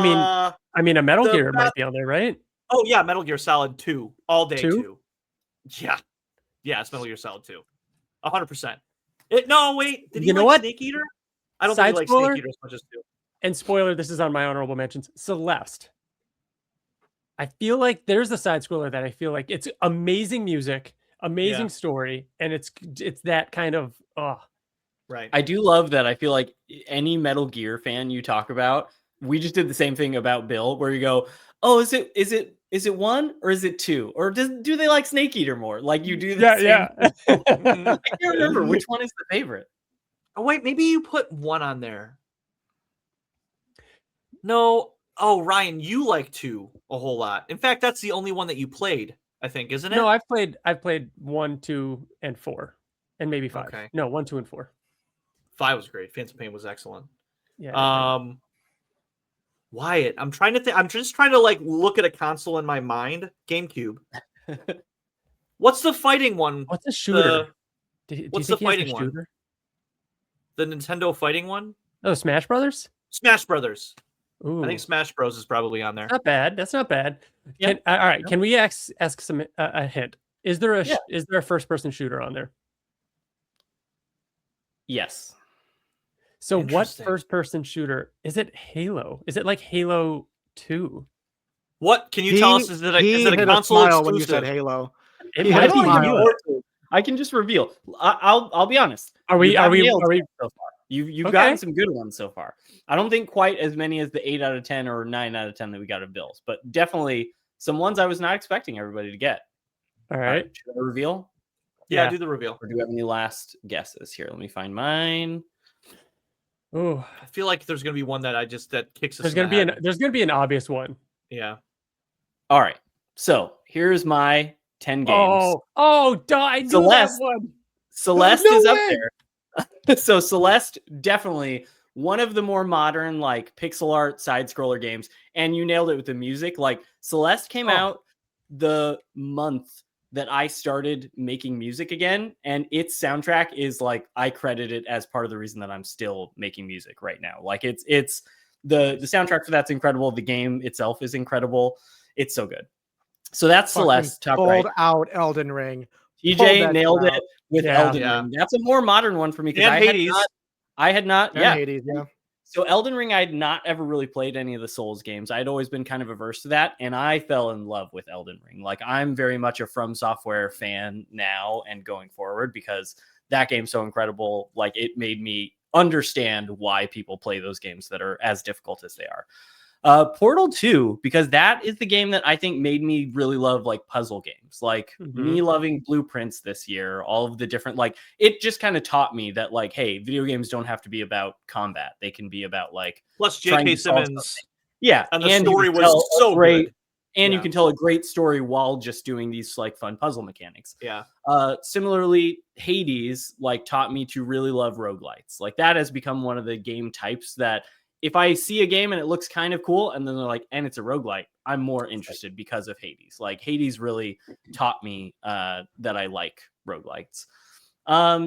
mean, a Metal Gear might be on there, right? Oh yeah, Metal Gear Solid 2, all day 2. Yeah, it's Metal Gear Solid 2, 100%. No, wait, did he like Snake Eater? I don't think he likes Snake Eater as much as 2. And spoiler, this is on my honorable mentions. Celeste. I feel like there's a side scroller that I feel like it's amazing music, amazing story, and it's that kind of right. I do love that. I feel like any Metal Gear fan you talk about, we just did the same thing about Bill, where you go, "Oh, is it 1 or is it 2? Or do they like Snake Eater more?" Like you do the same. I can't remember which one is the favorite. Oh wait, maybe you put 1 on there. No. Oh, Ryan, you like 2 a whole lot. In fact, that's the only one that you played, I think, isn't it? No, I've played 1, 2, and 4, and maybe 5. Okay. No, 1, 2, and 4. 5 was great. Phantom Pain was excellent. Yeah. Wyatt, I'm trying to think. I'm just trying to like look at a console in my mind. GameCube. What's the fighting one? What's a shooter? What's the fighting one? The Nintendo fighting one? Oh, Smash Brothers? Smash Brothers. Ooh. I think Smash Bros is probably on there. Not bad. That's not bad. Yeah. All right. Can we ask some a hint? Is there a first person shooter on there? Yes. So what first person shooter is it? Halo? Is it like Halo 2? What can you tell us? Is it a console exclusive? When you said Halo, it might be. I can just reveal. I'll be honest. Are we so far? You've gotten some good ones so far. I don't think quite as many as the 8 out of 10 or 9 out of 10 that we got of Bills, but definitely some ones I was not expecting everybody to get. All right. Should I reveal? Yeah, do the reveal. Or do we have any last guesses here? Let me find mine. Oh, I feel like there's gonna be one that kicks us. There's gonna be an obvious one. Yeah. All right. So here's my 10 games. I knew that one. Celeste is up there. So Celeste, definitely one of the more modern, like pixel art side scroller games. And you nailed it with the music. Like Celeste came out the month that I started making music again. And its soundtrack is like, I credit it as part of the reason that I'm still making music right now. Like it's the soundtrack for that's incredible. The game itself is incredible. It's so good. So that's Celeste. Top right. Pulled out Elden Ring. TJ nailed it with Elden Ring. That's a more modern one for me because I had not. Hades, yeah. So Elden Ring, I had not ever really played any of the Souls games. I had always been kind of averse to that, and I fell in love with Elden Ring. Like I'm very much a From Software fan now and going forward because that game's so incredible. Like it made me understand why people play those games that are as difficult as they are. Portal 2, because that is the game that I think made me really love like puzzle games, like me loving Blueprints this year, all of the different, like it just kind of taught me that like, hey, video games don't have to be about combat. They can be about like, plus J.K. Simmons. Yeah. And the story was so great. Good. And you can tell a great story while just doing these like fun puzzle mechanics. Yeah. Similarly, Hades like taught me to really love roguelites. Like that has become one of the game types that if I see a game and it looks kind of cool and then they're like, and it's a roguelite, I'm more interested because of Hades. Like Hades really taught me that I like roguelites.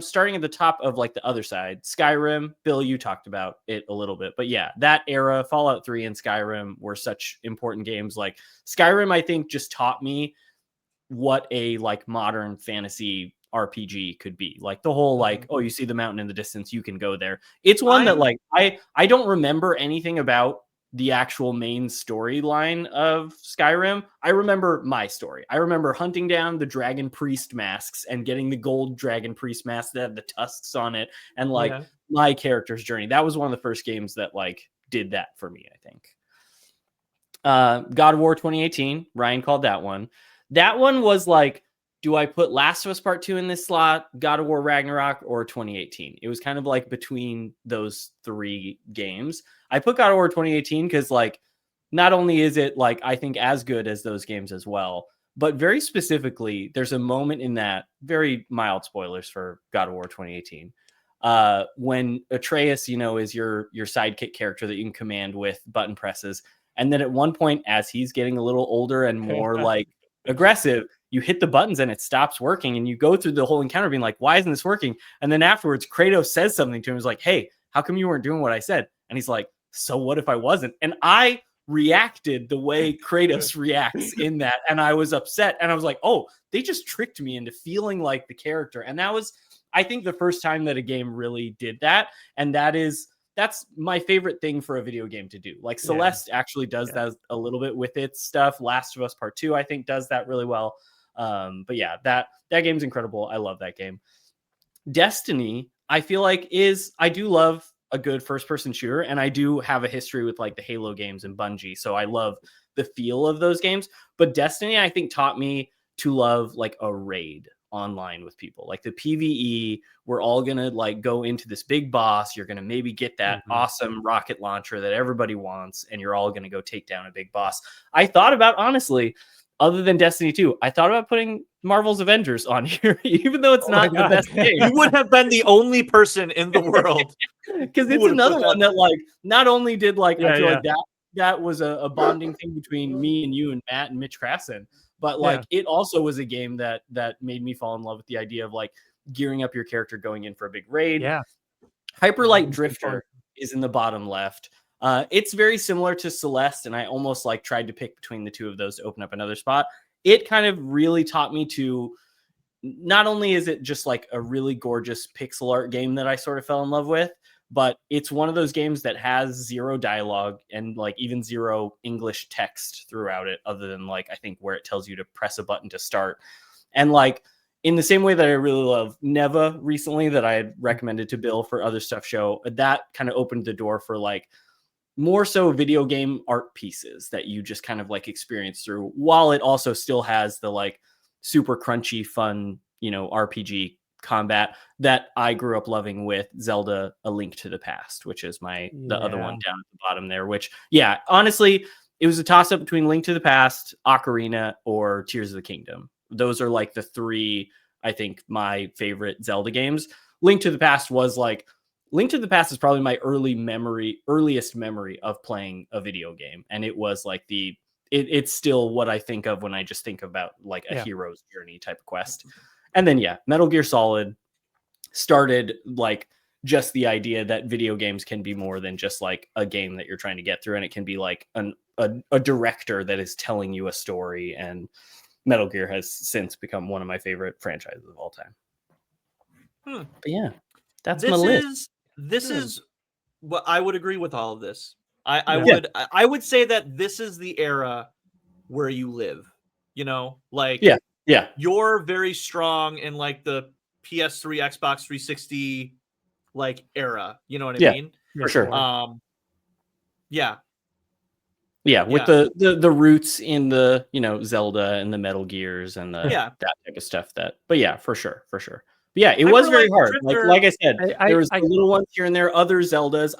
Starting at the top of like the other side, Skyrim. Bill, you talked about it a little bit, but yeah, that era, Fallout 3 and Skyrim were such important games. Like Skyrim, I think just taught me what a like modern fantasy RPG could be. Like the whole like, oh, you see the mountain in the distance, you can go there. It's one that like I don't remember anything about the actual main storyline of Skyrim. I remember my story. I remember hunting down the dragon priest masks and getting the gold dragon priest mask that had the tusks on it and like my character's journey. That was one of the first games that like did that for me, I think. God of War 2018, Ryan called that one. That one was like, do I put Last of Us Part 2 in this slot, God of War Ragnarok, or 2018? It was kind of like between those three games. I put God of War 2018 because like, not only is it like, I think as good as those games as well, but very specifically, there's a moment in that, very mild spoilers for God of War 2018, when Atreus, you know, is your sidekick character that you can command with button presses. And then at one point, as he's getting a little older and more like aggressive, you hit the buttons and it stops working. And you go through the whole encounter being like, why isn't this working? And then afterwards, Kratos says something to him. He's like, hey, how come you weren't doing what I said? And he's like, so what if I wasn't? And I reacted the way Kratos reacts in that. And I was upset. And I was like, oh, they just tricked me into feeling like the character. And that was, I think, the first time that a game really did that. And that's my favorite thing for a video game to do. Like Celeste actually does that a little bit with its stuff. Last of Us Part 2, I think, does that really well. But yeah, that game's incredible. I love that game. Destiny, I feel like I do love a good first person shooter, and I do have a history with like the Halo games and Bungie. So I love the feel of those games, but Destiny, I think, taught me to love like a raid online with people, like the PvE. We're all gonna like go into this big boss. You're gonna maybe get that awesome rocket launcher that everybody wants, and you're all gonna go take down a big boss. I thought about, honestly, other than Destiny 2, I thought about putting Marvel's Avengers on here, even though it's not the best game. You would have been the only person in the world. Because it's another one that like not only did like I feel like that was a bonding thing between me and you and Matt and Mitch Krassen. But like it also was a game that made me fall in love with the idea of like gearing up your character going in for a big raid. Yeah. Hyperlight Drifter is in the bottom left. It's very similar to Celeste, and I almost like tried to pick between the two of those to open up another spot. It kind of really taught me to, not only is it just like a really gorgeous pixel art game that I sort of fell in love with, but it's one of those games that has zero dialogue and like even zero English text throughout it, other than like, I think where it tells you to press a button to start. And like, in the same way that I really love Neva recently, that I had recommended to Bill for Other Stuff Show, that kind of opened the door for like more so video game art pieces that you just kind of like experience through, while it also still has the like super crunchy, fun, RPG combat that I grew up loving with Zelda: A Link to the Past, which is the other one down at the bottom there, which, honestly, it was a toss up between Link to the Past, Ocarina, or Tears of the Kingdom. Those are like the three, I think, my favorite Zelda games. Link to the Past is probably my earliest memory of playing a video game. And it was like it's still what I think of when I just think about like a hero's journey type of quest. And then, Metal Gear Solid started like just the idea that video games can be more than just like a game that you're trying to get through. And it can be like a director that is telling you a story. And Metal Gear has since become one of my favorite franchises of all time. But that's my list. This is what I would agree with all of this. I would say that this is the era where you live, you're very strong in like the PS3, Xbox 360 like era, you know what I mean? For sure. With the roots in the Zelda and the Metal Gears and the that type of stuff. For sure. But it was very hard. Like I said, there was little ones here and there, other Zeldas.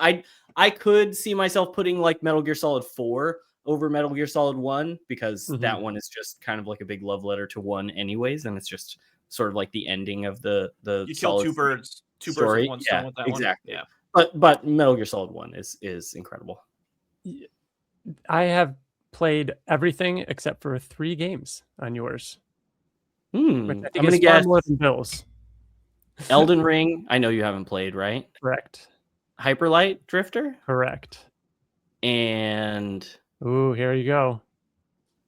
I could see myself putting like Metal Gear Solid 4 over Metal Gear Solid 1, because that one is just kind of like a big love letter to 1 anyways, and it's just sort of like the ending of the you kill two birds with one stone with that exactly. one. But Metal Gear Solid 1 is incredible. I have played everything except for 3 games on yours. I'm gonna guess more than Bill's. Elden Ring. I know you haven't played, right? Correct. Hyperlight Drifter. Correct. And here you go.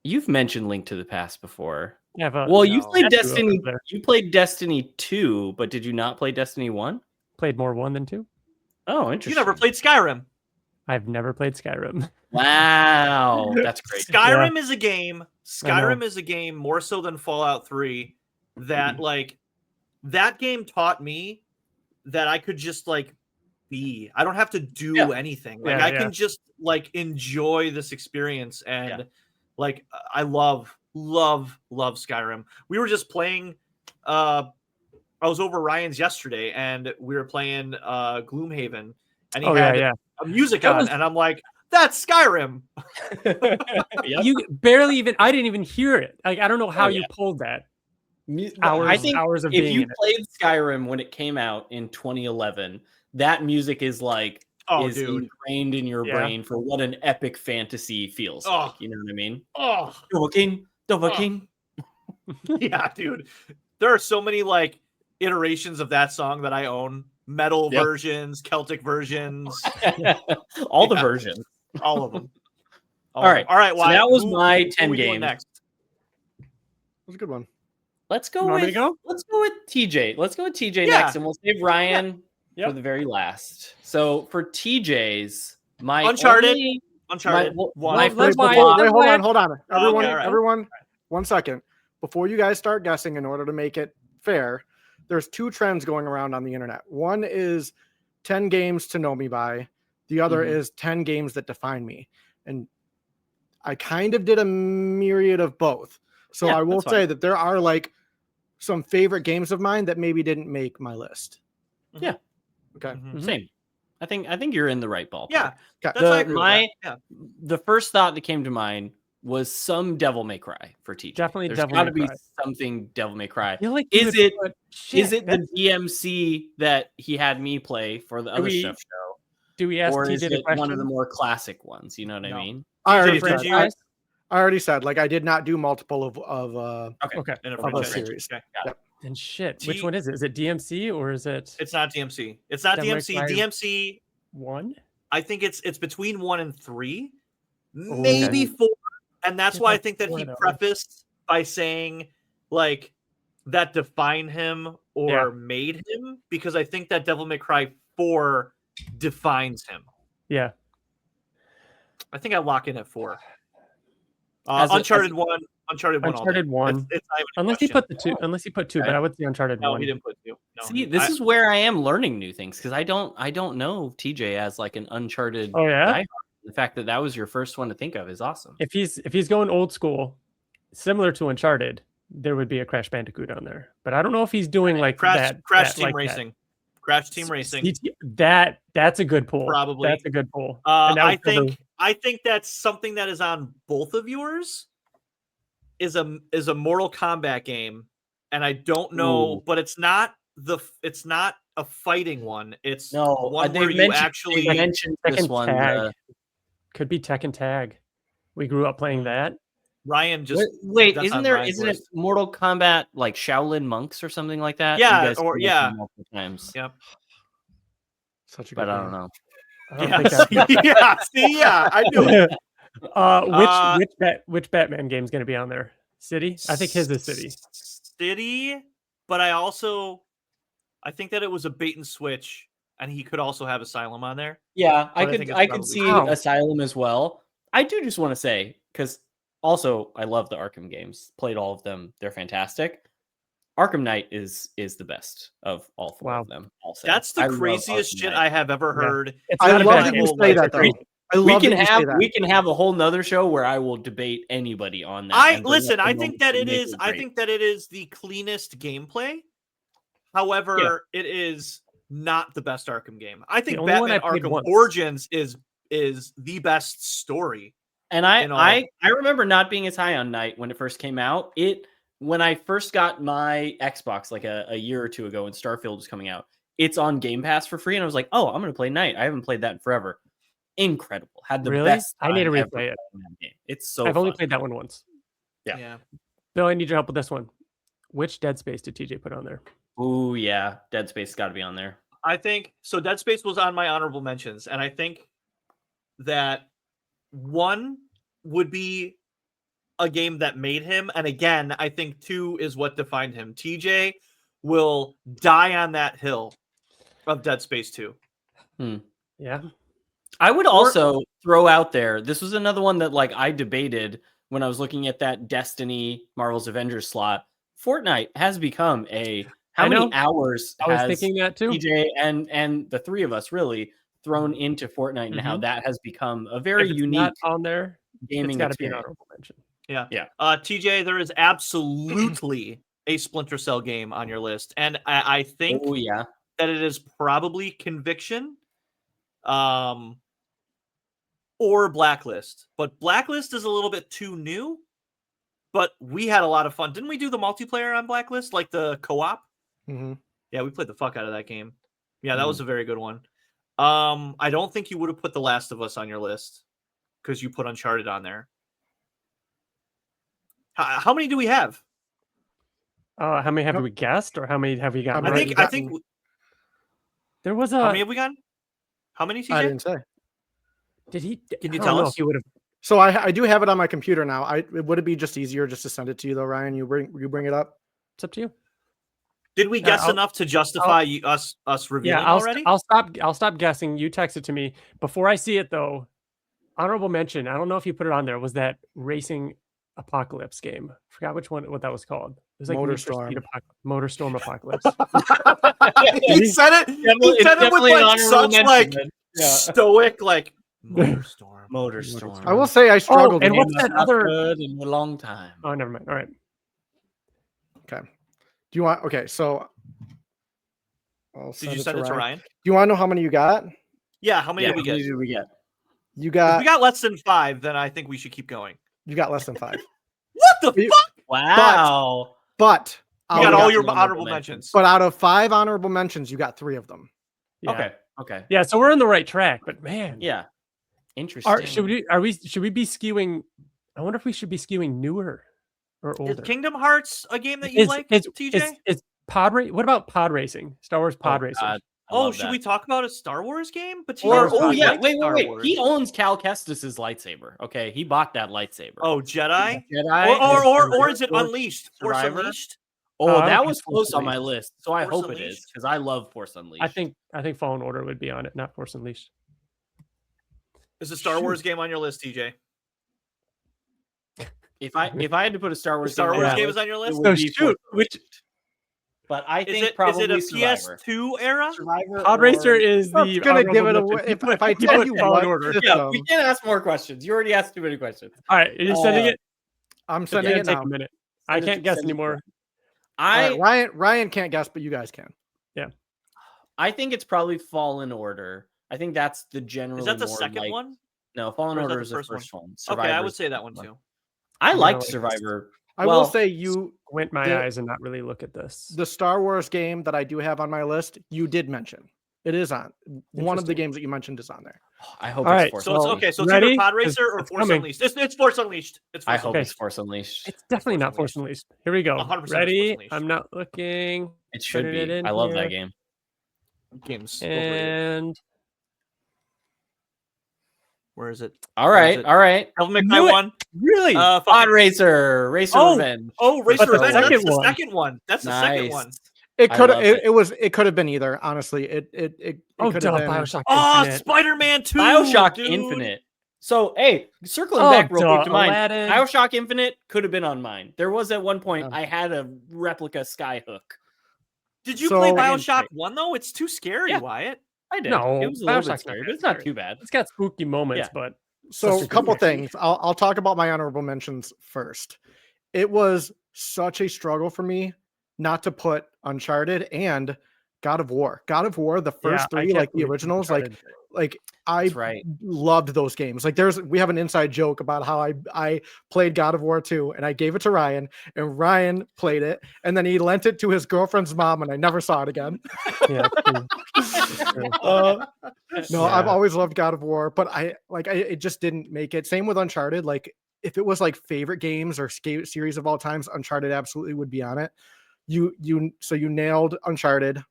You've mentioned Link to the Past before. Yeah, but you played Destiny. You played Destiny 2, but did you not play Destiny 1? Played more 1 than 2. Oh, interesting. You never played Skyrim. I've never played Skyrim. Wow, that's great. Skyrim is a game. Skyrim is a game more so than Fallout 3 that like that game taught me that I could just like be. I don't have to do anything. Like I can just like enjoy this experience, and like I love Skyrim. We were just playing I was over Ryan's yesterday and we were playing Gloomhaven, and he had a music on, and I'm like, that's Skyrim. You barely even, I didn't even hear it. Like, I don't know how you pulled that. Hours of if you played Skyrim when it came out in 2011, that music is like ingrained in your brain for what an epic fantasy feels like. You know what I mean? Dovahkiin. Yeah, dude. There are so many like iterations of that song that I own. Metal versions, Celtic versions. All the versions. All of them. All right. Wyatt, so that was my 10 games. Next? That was a good one. Let's go with TJ. Let's go with TJ next, and we'll save Ryan for the very last. So for TJ's, my Uncharted. Hold on. Everyone, 1 second. Before you guys start guessing, in order to make it fair, there's 2 trends going around on the internet. One is 10 games to know me by. The other is 10 games that define me. And I kind of did a myriad of both. So I will say that there are like some favorite games of mine that maybe didn't make my list. Yeah. Okay. Same. I think you're in the right ballpark. Yeah. The first thought that came to mind was some Devil May Cry for TJ. Definitely There's Devil gotta May be Cry. something Devil May Cry. Is it the DMC that he had me play for the other stuff show? Do we ask or TJ is the it one of question? the more classic ones? You know what I No. mean? I TJ, already did said. you? I already said. Like I did not do multiple of Okay. In a of a franchise. series. Okay. Yep. And shit, which one is it? Is it DMC or is it It's not DMC. It's not Devil May DMC. Cry DMC. 1? I think it's between 1 and 3, Oh, maybe okay. 4, and that's Give why I us think that 4 he though. prefaced by saying like that defined him or Yeah. made him, because I think that Devil May Cry 4 defines him. Yeah. I think I lock in at 4. As a- Uncharted 1. Uncharted 1. Uncharted 1. It's not even a Unless he question. put the 2, unless he put 2, Okay. but I would say Uncharted No, 1. he didn't put 2. No, See, this is where I am learning new things because I don't know TJ as like an Uncharted. Oh yeah. diehard. The fact that was your first one to think of is awesome. If he's going old school, similar to Uncharted, there would be a Crash Bandicoot on there. But I don't know if he's doing like Crash Team like Racing. That. Crash Team Racing. That's a good pull. Probably. That's a good pull. I think that's something that is on both of yours. Is a Mortal Kombat game, and I don't know, but it's not a fighting one. It's one where you actually mentioned this one. Could be Tekken Tag. We grew up playing that. Ryan just wait. Isn't it Mortal Kombat like Shaolin monks or something like that? Yeah, you guys multiple times. Yep. Such a good but I game. don't know. I knew it. Which Batman game is going to be on there? City? I think his is City. City, but I think that it was a bait and switch, and he could also have Asylum on there. Yeah, I could see Asylum as well. I do just want to say, because also I love the Arkham games. Played all of them. They're fantastic. Arkham Knight is the best of all 4 of them. Also, that's the craziest shit I have ever heard. Yeah. I love that you say that though. We can have a whole nother show where I will debate anybody on that. I think that it is. I think that it is the cleanest gameplay. However, it is not the best Arkham game. I think Batman Arkham Origins is the best story. And I remember not being as high on Knight when it first came out. When I first got my Xbox like a year or 2 ago and Starfield was coming out, it's on Game Pass for free. And I was like, oh, I'm going to play Knight. I haven't played that in forever. Incredible. Had the best time. I need to replay it. It's so I've only played that one once. Yeah. Bill, I need your help with this one. Which Dead Space did TJ put on there? Oh, yeah. Dead Space got to be on there. I think so. Dead Space was on my honorable mentions. And I think that 1 would be a game that made him. And again, I think 2 is what defined him. TJ will die on that hill of Dead Space 2. Yeah. I would also throw out there, this was another one that like I debated when I was looking at that Destiny Marvel's Avengers slot. Fortnite has become how many hours I was thinking that too. TJ and the 3 of us really thrown into Fortnite and how that has become a very unique on there gaming experience. Be an honorable mention. Yeah. TJ, there is absolutely a Splinter Cell game on your list, and I think that it is probably Conviction, or Blacklist. But Blacklist is a little bit too new. But we had a lot of fun. Didn't we do the multiplayer on Blacklist, like the co-op? Mm-hmm. Yeah, we played the fuck out of that game. Yeah, that was a very good one. I don't think you would have put The Last of Us on your list because you put Uncharted on there. How many do we have? How many have we guessed, or how many have we gotten? I think there was How many have we gotten? How many? TJ? I didn't say. Did he? Can you tell us? He would have. So I do have it on my computer now. Would it be just easier just to send it to you though, Ryan? You bring it up. It's up to you. Did we guess enough to justify us revealing already? I'll stop guessing. You text it to me before I see it though. Honorable mention. I don't know if you put it on there. Was that Racing Apocalypse game? Forgot what that was called. It was like Motorstorm Apocalypse. He said it. He said it with like such like stoic like Motorstorm. I will say I struggled. And what's that other in a long time? Oh, never mind. All right. Okay. Do you want? Okay, so did you send it to Ryan? Do you want to know how many you got? Yeah, how many did we get? Did we get? You got. If we got less than 5, then I think we should keep going. You got less than 5. What the fuck? Wow. But you got all your honorable mentions. But out of 5 honorable mentions, you got 3 of them. Yeah. Okay. Okay. Yeah, so we're on the right track, but man. Yeah. Interesting. Should we be skewing? I wonder if we should be skewing newer or older. Is Kingdom Hearts a game that you like, TJ? Is pod what about pod racing? Star Wars pod racing. God, should we talk about a Star Wars game? But wait. He owns Cal Kestis's lightsaber. Okay, he bought that lightsaber. Oh, Jedi? Or is it Unleashed? Force Unleashed? Oh, that was close on my list, so I hope it is because I love Force Unleashed. I think Fallen Order would be on it, not Force Unleashed. Is a Star Wars game on your list, TJ? If I had to put a Star Wars game is on your list, but I think probably is it a Survivor. PS2 era? Pod Racer is the gonna give it away if I tell you Fallen Order. Yeah, we can't ask more questions. You already asked too many questions. All right, are you sending it? I'm sending it now. Take a minute. I can't guess anymore. Ryan can't guess, but you guys can. Yeah, I think it's probably Fallen Order. I think that's the general. Is that the second one? No, Fallen Order is the first one. Okay, I would say that one too. I liked Survivor. I will say you squint my eyes and not really look at this. The Star Wars game that I do have on my list, you did mention. It is on. One of the games that you mentioned is on there. I hope it's Force Unleashed. So it's either Pod Racer or Force Unleashed. It's Force Unleashed. I hope it's Force Unleashed. It's definitely not Force Unleashed. Here we go. 100% Ready? I'm not looking. It should be. I love that game. And where is it? All right. Devil May Cry 1. Really? Pod Racer. Revenge. Oh, Racer Revenge. That's the second one. It could have been either. Honestly, it could have been. BioShock Infinite. Spider-Man 2. BioShock Infinite. So, hey, circling back real quick to mine, BioShock Infinite could have been on mine. There was at one point I had a replica Skyhook. Did you play BioShock 1 though? It's too scary, Wyatt. I did. No, it was a little bit scary, but it's not too bad. It's got spooky moments, but so a couple things. I'll talk about my honorable mentions first. It was such a struggle for me not to put Uncharted and God of War. God of War, the first three, like the originals, like I loved those games. Like we have an inside joke about how I played God of War 2 and I gave it to Ryan and Ryan played it and then he lent it to his girlfriend's mom and I never saw it again. I've always loved God of War, but it just didn't make it. Same with Uncharted. Like if it was like favorite games or series of all times, Uncharted absolutely would be on it. You nailed Uncharted,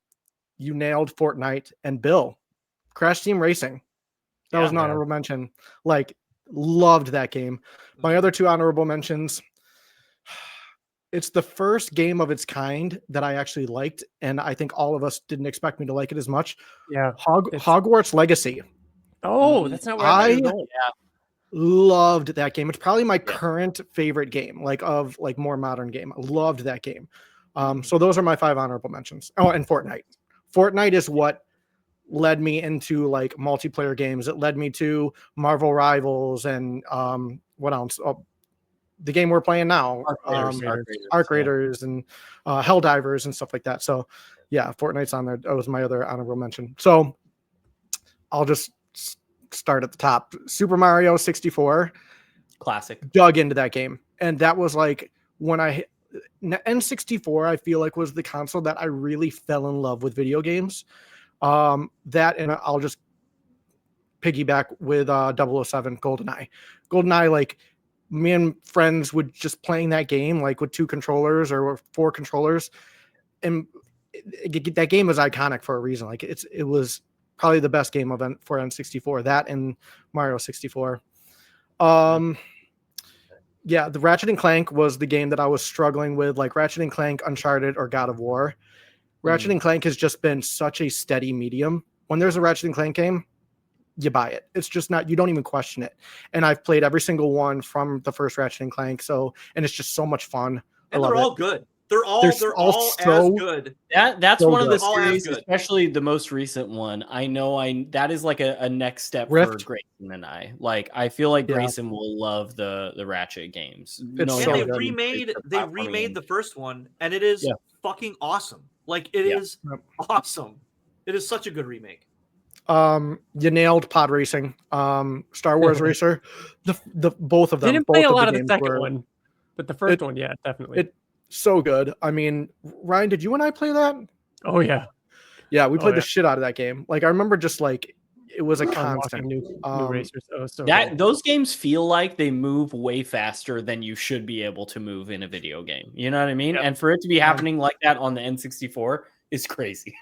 you nailed Fortnite, and Bill, Crash Team Racing. That was an honorable mention. Like, loved that game. My other two honorable mentions. It's the first game of its kind that I actually liked, and I think all of us didn't expect me to like it as much. Yeah, Hogwarts Legacy. Oh, that's not where I loved that game. It's probably my current favorite game, of more modern game. I loved that game. So those are my 5 honorable mentions. Oh, and Fortnite. Fortnite is what led me into like multiplayer games. It led me to Marvel Rivals and what else? The game we're playing now, Arc Raiders and Helldivers and stuff like that. So yeah, Fortnite's on there. That was my other honorable mention. So I'll just start at the top. Super Mario 64. Classic. Dug into that game. And that was like when N64, I feel like was the console that I really fell in love with video games. That, and I'll just piggyback with 007 GoldenEye. Like me and friends would just playing that game like with 2 controllers or 4 controllers, and that game is iconic for a reason. Like it was probably the best game for N64. That and Mario 64. Yeah, the Ratchet and Clank was the game that I was struggling with, like Ratchet and Clank, Uncharted, or God of War. Ratchet and Clank has just been such a steady medium. When there's a Ratchet and Clank game, you buy it. It's just not, you don't even question it. And I've played every single one from the first Ratchet and Clank. And it's just so much fun. And they're all good. They're all so as good. That's so one of the series, especially the most recent one. I know that is like a next step for Grayson and I. Like I feel like Grayson will love the Ratchet games. They remade the first one, and it is fucking awesome. Like it is awesome. It is such a good remake. You nailed pod racing. Star Wars Racer. The both of them. They didn't play a lot of the second one, but the first one, definitely. So good. I mean, Ryan, did you and I play that? Oh yeah. Yeah, we played the shit out of that game. Like I remember just like it was a constant. New racers. Those games feel like they move way faster than you should be able to move in a video game. You know what I mean? Yep. And for it to be happening like that on the N64 is crazy.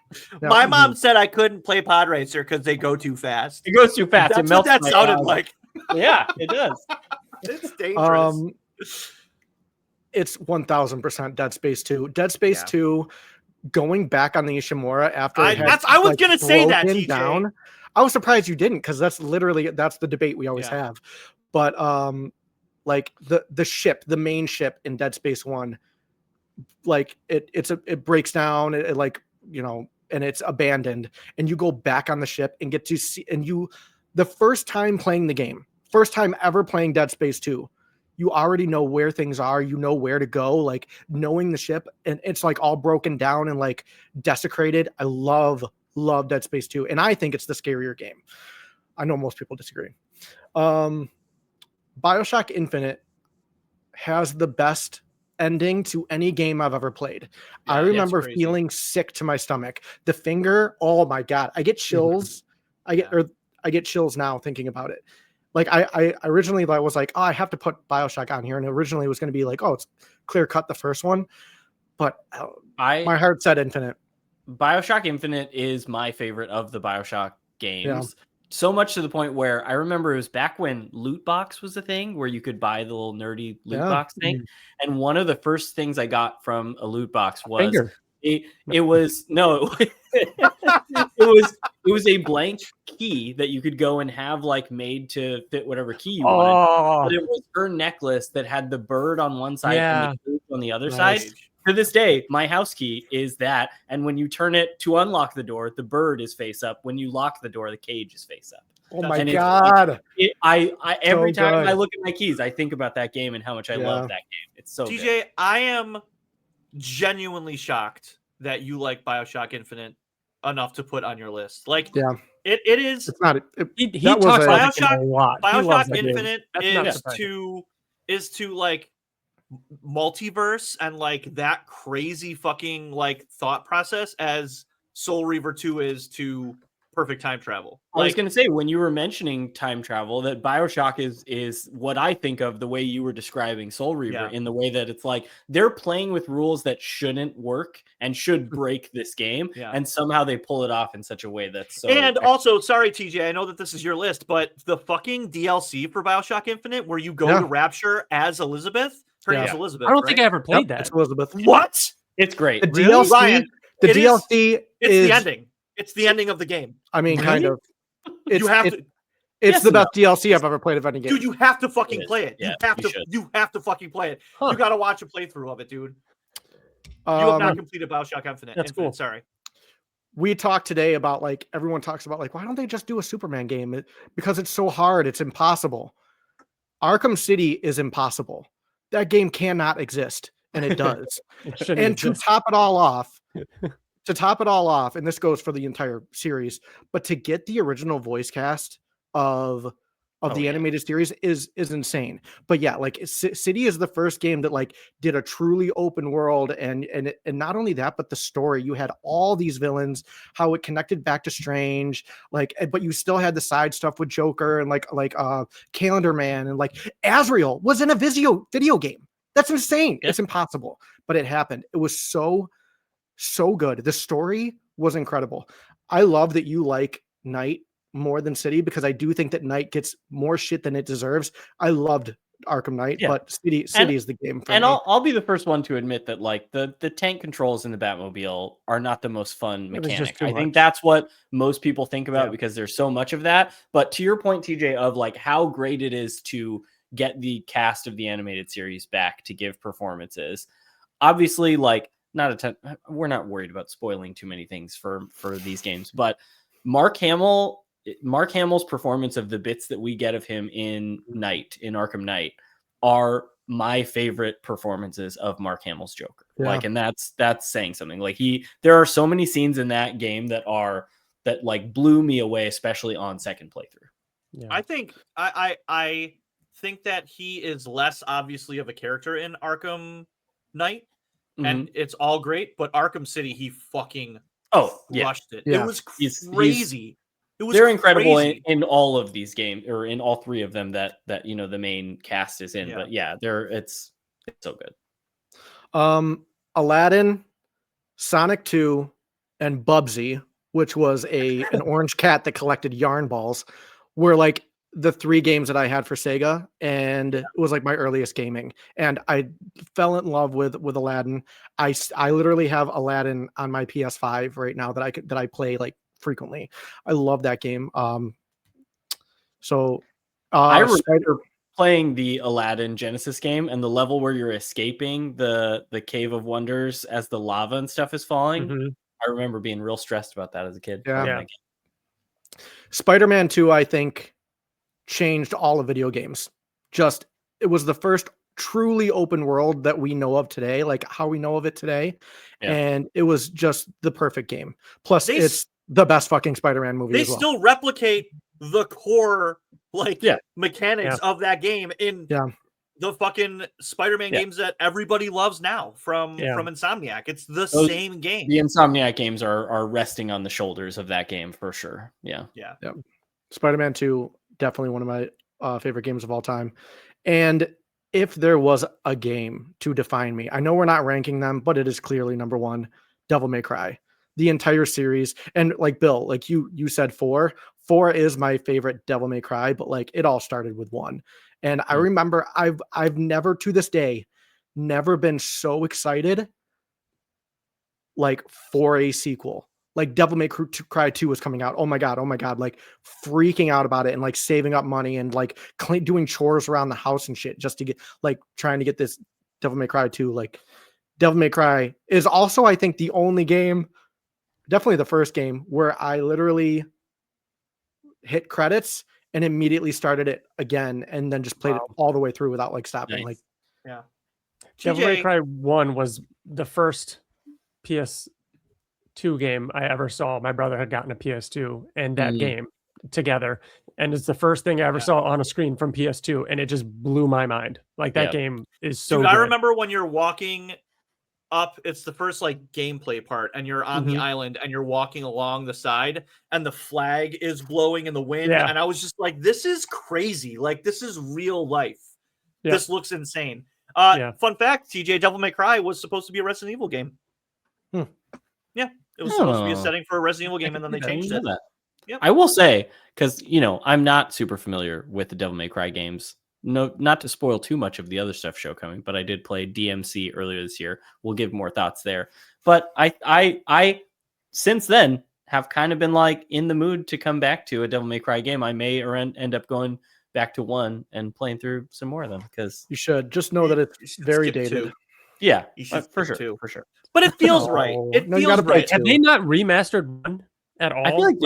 My mom said I couldn't play Pod Racer because they go too fast. It goes too fast. That's what that sounded like. Yeah, it does. It's dangerous. It's 1000% Dead Space 2. Dead Space 2. Going back on the Ishimura after I was gonna say that, TJ. Down, I was surprised you didn't, because that's the debate we always have. But like the ship, the main ship in Dead Space 1, like it breaks down, it like, you know, and it's abandoned, and you go back on the ship and get to see, and the first time playing the game, first time ever playing Dead Space 2, you already know where things are, you know where to go, like knowing the ship, and it's like all broken down and like desecrated. I love Dead Space 2, and I think it's the scarier game. I know most people disagree. BioShock Infinite has the best ending to any game I've ever played. I remember feeling sick to my stomach. The finger, oh my God, I get chills. I get chills now thinking about it. Like I originally was like, oh, I have to put BioShock on here, and originally it was going to be like, oh, it's clear cut the first one, but my heart said Infinite. BioShock Infinite is my favorite of the BioShock games. So much to the point where I remember it was back when loot box was a thing, where you could buy the little nerdy loot box thing, and one of the first things I got from a loot box was it was a blank key that you could go and have like made to fit whatever key you wanted. But it was her necklace that had the bird on one side and the cage on the other side. To this day, my house key is that, and when you turn it to unlock the door, the bird is face up. When you lock the door, the cage is face up. Oh my God! Every time I look at my keys, I think about that game and how much I love that game. It's so TJ, good. I am genuinely shocked that you like BioShock Infinite enough to put on your list. Like, it is. It's not. He talks about BioShock. A lot. BioShock Infinite is to like multiverse and like that crazy fucking like thought process as Soul Reaver 2 is to perfect time travel. I was going to say, when you were mentioning time travel, that BioShock is what I think of the way you were describing Soul Reaver, in the way that it's like they're playing with rules that shouldn't work and should break this game, and somehow they pull it off in such a way that's so. And also, sorry TJ, I know that this is your list, but the fucking DLC for BioShock Infinite where you go to Rapture as Elizabeth. Her name's Elizabeth. I don't think I ever played that. It's Elizabeth. What? It's great. The DLC. Ryan, DLC is the ending. It's the ending of the game. I mean, kind of. You have to. It's the best DLC I've ever played of any game. Dude, you have to fucking play it. Yeah, you have to fucking play it. You got to watch a playthrough of it, dude. You have not completed BioShock Infinite. That's cool. Sorry. We talked today about like everyone talks about like, why don't they just do a Superman game? Because it's so hard. It's impossible. Arkham City is impossible. That game cannot exist, and it does. And to top it all off, and this goes for the entire series, but to get the original voice cast of the animated series is insane. But yeah, like City is the first game that like did a truly open world, and not only that, but the story. You had all these villains, how it connected back to Strange, like, but you still had the side stuff with Joker and like Calendar Man, and like Azrael was in a video game. That's insane. It's impossible, but it happened. It was so good. The story was incredible. I love that you like Night more than City, because I do think that Night gets more shit than it deserves. I loved Arkham Knight, but City is the game for me. I'll be the first one to admit that like the tank controls in the Batmobile are not the most fun mechanic. I think that's what most people think about because there's so much of that. But to your point, TJ, of like how great it is to get the cast of the animated series back to give performances. Obviously, like we're not worried about spoiling too many things for these games, but Mark Hamill's performance of the bits that we get of him in Arkham Knight are my favorite performances of Mark Hamill's Joker. Like, and that's saying something. Like there are so many scenes in that game that like blew me away, especially on second playthrough. Yeah. I think I think that he is less obviously of a character in Arkham Knight, and it's all great, but Arkham City he fucking crushed it. Yeah. It was crazy. They're incredible in all of these games, or in all three of them that the main cast is in. Yeah. But yeah, it's so good. Aladdin, Sonic 2, and Bubsy, which was an orange cat that collected yarn balls, were like the 3 games that I had for Sega, and it was like my earliest gaming. And I fell in love with Aladdin. I literally have Aladdin on my PS5 right now that I play like frequently. I love that game. I remember playing the Aladdin Genesis game, and the level where you're escaping the Cave of Wonders as the lava and stuff is falling. Mm-hmm. I remember being real stressed about that as a kid. Yeah. Spider-Man 2, I think, changed all of video games. It was the first truly open world that we know of today, like how we know of it today. Yeah. And it was just the perfect game. Plus, it's the best fucking Spider-Man movie. They still replicate the core mechanics of that game in the fucking Spider-Man games that everybody loves now from Insomniac. It's the same game. The Insomniac games are resting on the shoulders of that game for sure. Yeah. Spider-Man 2, definitely one of my favorite games of all time. And if there was a game to define me, I know we're not ranking them, but it is clearly number 1, Devil May Cry. The entire series. And like Bill, like you said 4 is my favorite Devil May Cry, but like it all started with 1. And I remember I've never to this day never been so excited like for a sequel. Like Devil May Cry 2 was coming out. Oh my god, like freaking out about it and like saving up money and like doing chores around the house and shit just to get like trying to get this Devil May Cry 2. Like Devil May Cry is also, I think, the only game, definitely the first game, where I literally hit credits and immediately started it again and then just played it all the way through without like stopping. Nice. Like, Devil May Cry 1 was the first PS2 game I ever saw. My brother had gotten a PS2 and that game together. And it's the first thing I ever saw on a screen from PS2. And it just blew my mind. Like that game is so good. I remember when you're walking up, it's the first like gameplay part, and you're on the island and you're walking along the side and the flag is blowing in the wind. And I was just like, this is crazy. Like this is real life. This looks insane. Fun fact, TJ, Devil May Cry was supposed to be a Resident Evil game. Yeah, it was supposed to be a setting for a Resident Evil game, and then they changed it. Yep. I will say, because I'm not super familiar with the Devil May Cry games. No, not to spoil too much of the other stuff show coming, but I did play DMC earlier this year. We'll give more thoughts there. But I since then have kind of been like in the mood to come back to a Devil May Cry game. I may or end up going back to 1 and playing through some more of them, because you should just know that it's very dated. 2. Yeah, for sure. But it feels right. It feels right. Have they not remastered 1 at all? I feel like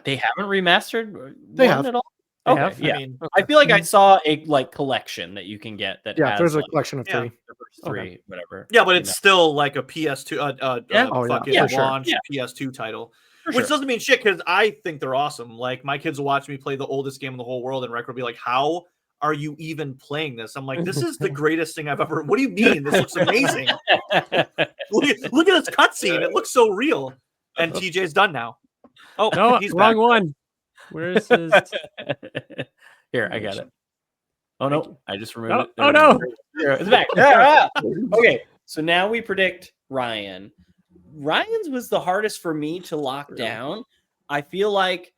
they haven't remastered they have at all. They okay, have? yeah. I feel like I saw a like collection that you can get that has there's a like, collection of 3. the first 3, whatever. Yeah, but it's still like a PS2 launch sure. PS2 title. For Which sure. doesn't mean shit, because I think they're awesome. Like my kids will watch me play the oldest game in the whole world, and Rick will be like, "How are you even playing this?" I'm like, "This is the greatest thing I've ever." What do you mean? This looks amazing. look at this cutscene. It looks so real. And TJ's done now. Oh no, he's wrong back. one. Where's his? Here, I got it. Oh no, I just removed it. Oh no, it's back. Okay, so now we predict Ryan. Ryan's was the hardest for me to lock down. I feel like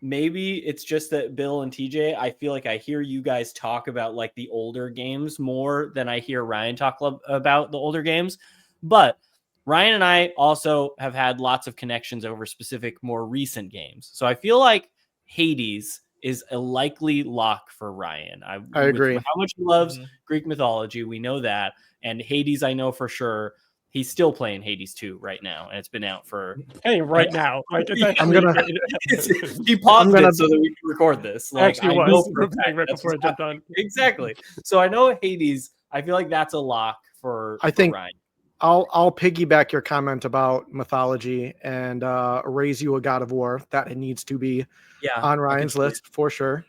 maybe it's just that Bill and TJ, I feel like I hear you guys talk about like the older games more than I hear Ryan talk about the older games. But Ryan and I also have had lots of connections over specific, more recent games. So I feel like Hades is a likely lock for Ryan. I agree. How much he loves Greek mythology, we know that. And Hades, I know for sure. He's still playing Hades 2 right now, and it's been out for now. Like I'm gonna. He paused it so that we can record this. Like, actually, I was know right before I jumped on. Exactly. So I know Hades. I feel like that's a lock for. I think Ryan. I'll piggyback your comment about mythology and raise you a God of War. That needs to be on Ryan's list for sure.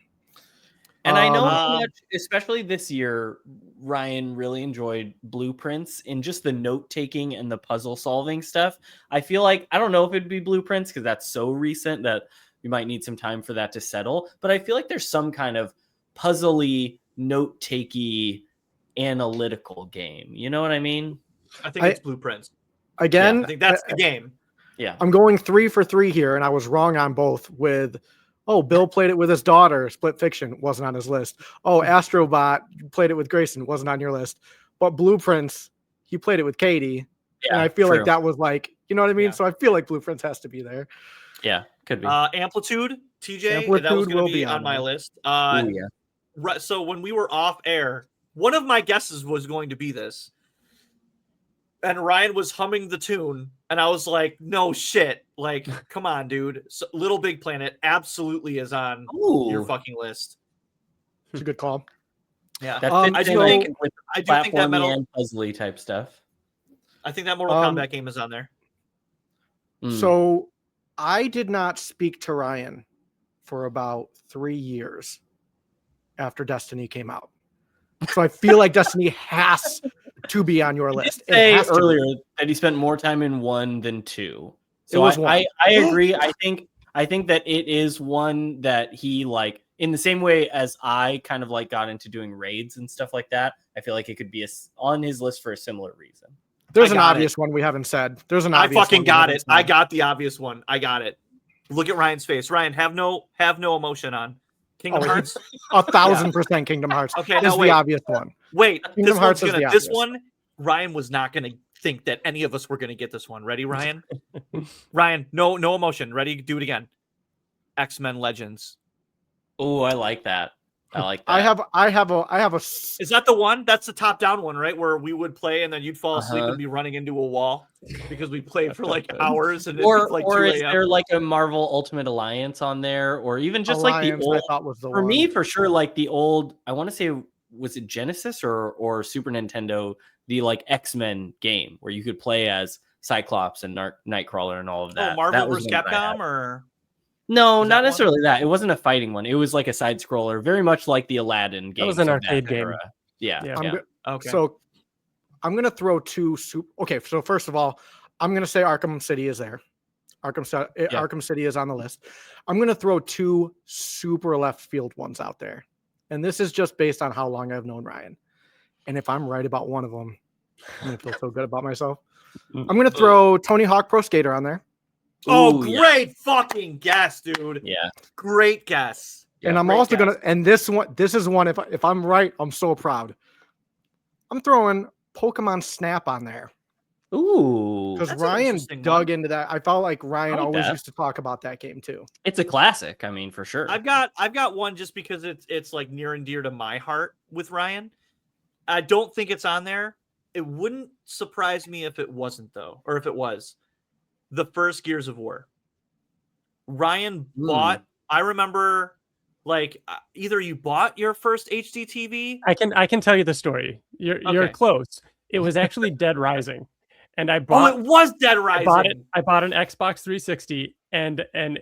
And I know how much, especially this year, Ryan really enjoyed Blueprints in just the note taking and the puzzle solving stuff. I feel like, I don't know if it'd be Blueprints because that's so recent that you might need some time for that to settle. But I feel like there's some kind of puzzly, note takey, analytical game. You know what I mean? I think it's Blueprints. Again, I think that's the game. Yeah. I'm going 3 for 3 here, and I was wrong on both with... Oh, Bill played it with his daughter. Split Fiction wasn't on his list. Oh, Astrobot played it with Grayson, wasn't on your list. But Blueprints, he played it with Katie. Yeah, and I feel like that was like, you know what I mean? Yeah. So I feel like Blueprints has to be there. Yeah, could be. Amplitude, TJ, that was going to be on my list. So when we were off air, one of my guesses was going to be this. And Ryan was humming the tune, and I was like, no shit. Like, come on, dude. So, Little Big Planet absolutely is on your fucking list. It's a good call. Yeah. I do think that and puzzly type stuff. I think that Mortal Kombat game is on there. So I did not speak to Ryan for about 3 years after Destiny came out. So I feel like Destiny has to be on your list. You did say earlier that he spent more time in 1 than 2. So I agree. I think that it is one that he like in the same way as I kind of like got into doing raids and stuff like that. I feel like it could be on his list for a similar reason. There's an obvious one we haven't said. There's an obvious I fucking got it. I got the obvious one. I got it. Look at Ryan's face. Ryan, have no emotion on. Kingdom Hearts? 1,000% Kingdom Hearts. Okay, is the obvious one. Wait, this one, Ryan was not gonna think that any of us were gonna get this one. Ready, Ryan? Ryan, no emotion. Ready? Do it again. X-Men Legends. Oh, I like that. I have a. Is that the one? That's the top-down one, right? Where we would play and then you'd fall asleep and be running into a wall because we played for like hours and or like or is there like a Marvel Ultimate Alliance on there, or even just Alliance, like the old? I thought was the for one. me, for sure, like the old. I want to say, was it Genesis or Super Nintendo? The like X-Men game where you could play as Cyclops and Nightcrawler and all of that. Oh, Marvel vs. Capcom or. No, not necessarily that. It wasn't a fighting one. It was like a side scroller, very much like the Aladdin game. It was an arcade game. Yeah. Okay. So I'm going to throw 2 Okay, so first of all, I'm going to say Arkham City is there. Arkham City is on the list. I'm going to throw 2 super left field ones out there. And this is just based on how long I've known Ryan. And if I'm right about one of them, I'm going to feel so good about myself. I'm going to throw Tony Hawk Pro Skater on there. Oh, great fucking guess, dude. Yeah. Great guess. And I'm also going to, and this is one, if I'm right, I'm so proud. I'm throwing Pokemon Snap on there. Ooh. Because Ryan dug into that. I felt like Ryan always used to talk about that game too. It's a classic. I mean, for sure. I've got one just because it's like near and dear to my heart with Ryan. I don't think it's on there. It wouldn't surprise me if it wasn't though, or if it was. The first Gears of War. Ryan bought. I remember, like either you bought your first HD TV. I can tell you the story. You're close. It was actually Dead Rising, and I bought. Oh, it was Dead Rising. I bought an Xbox 360 and a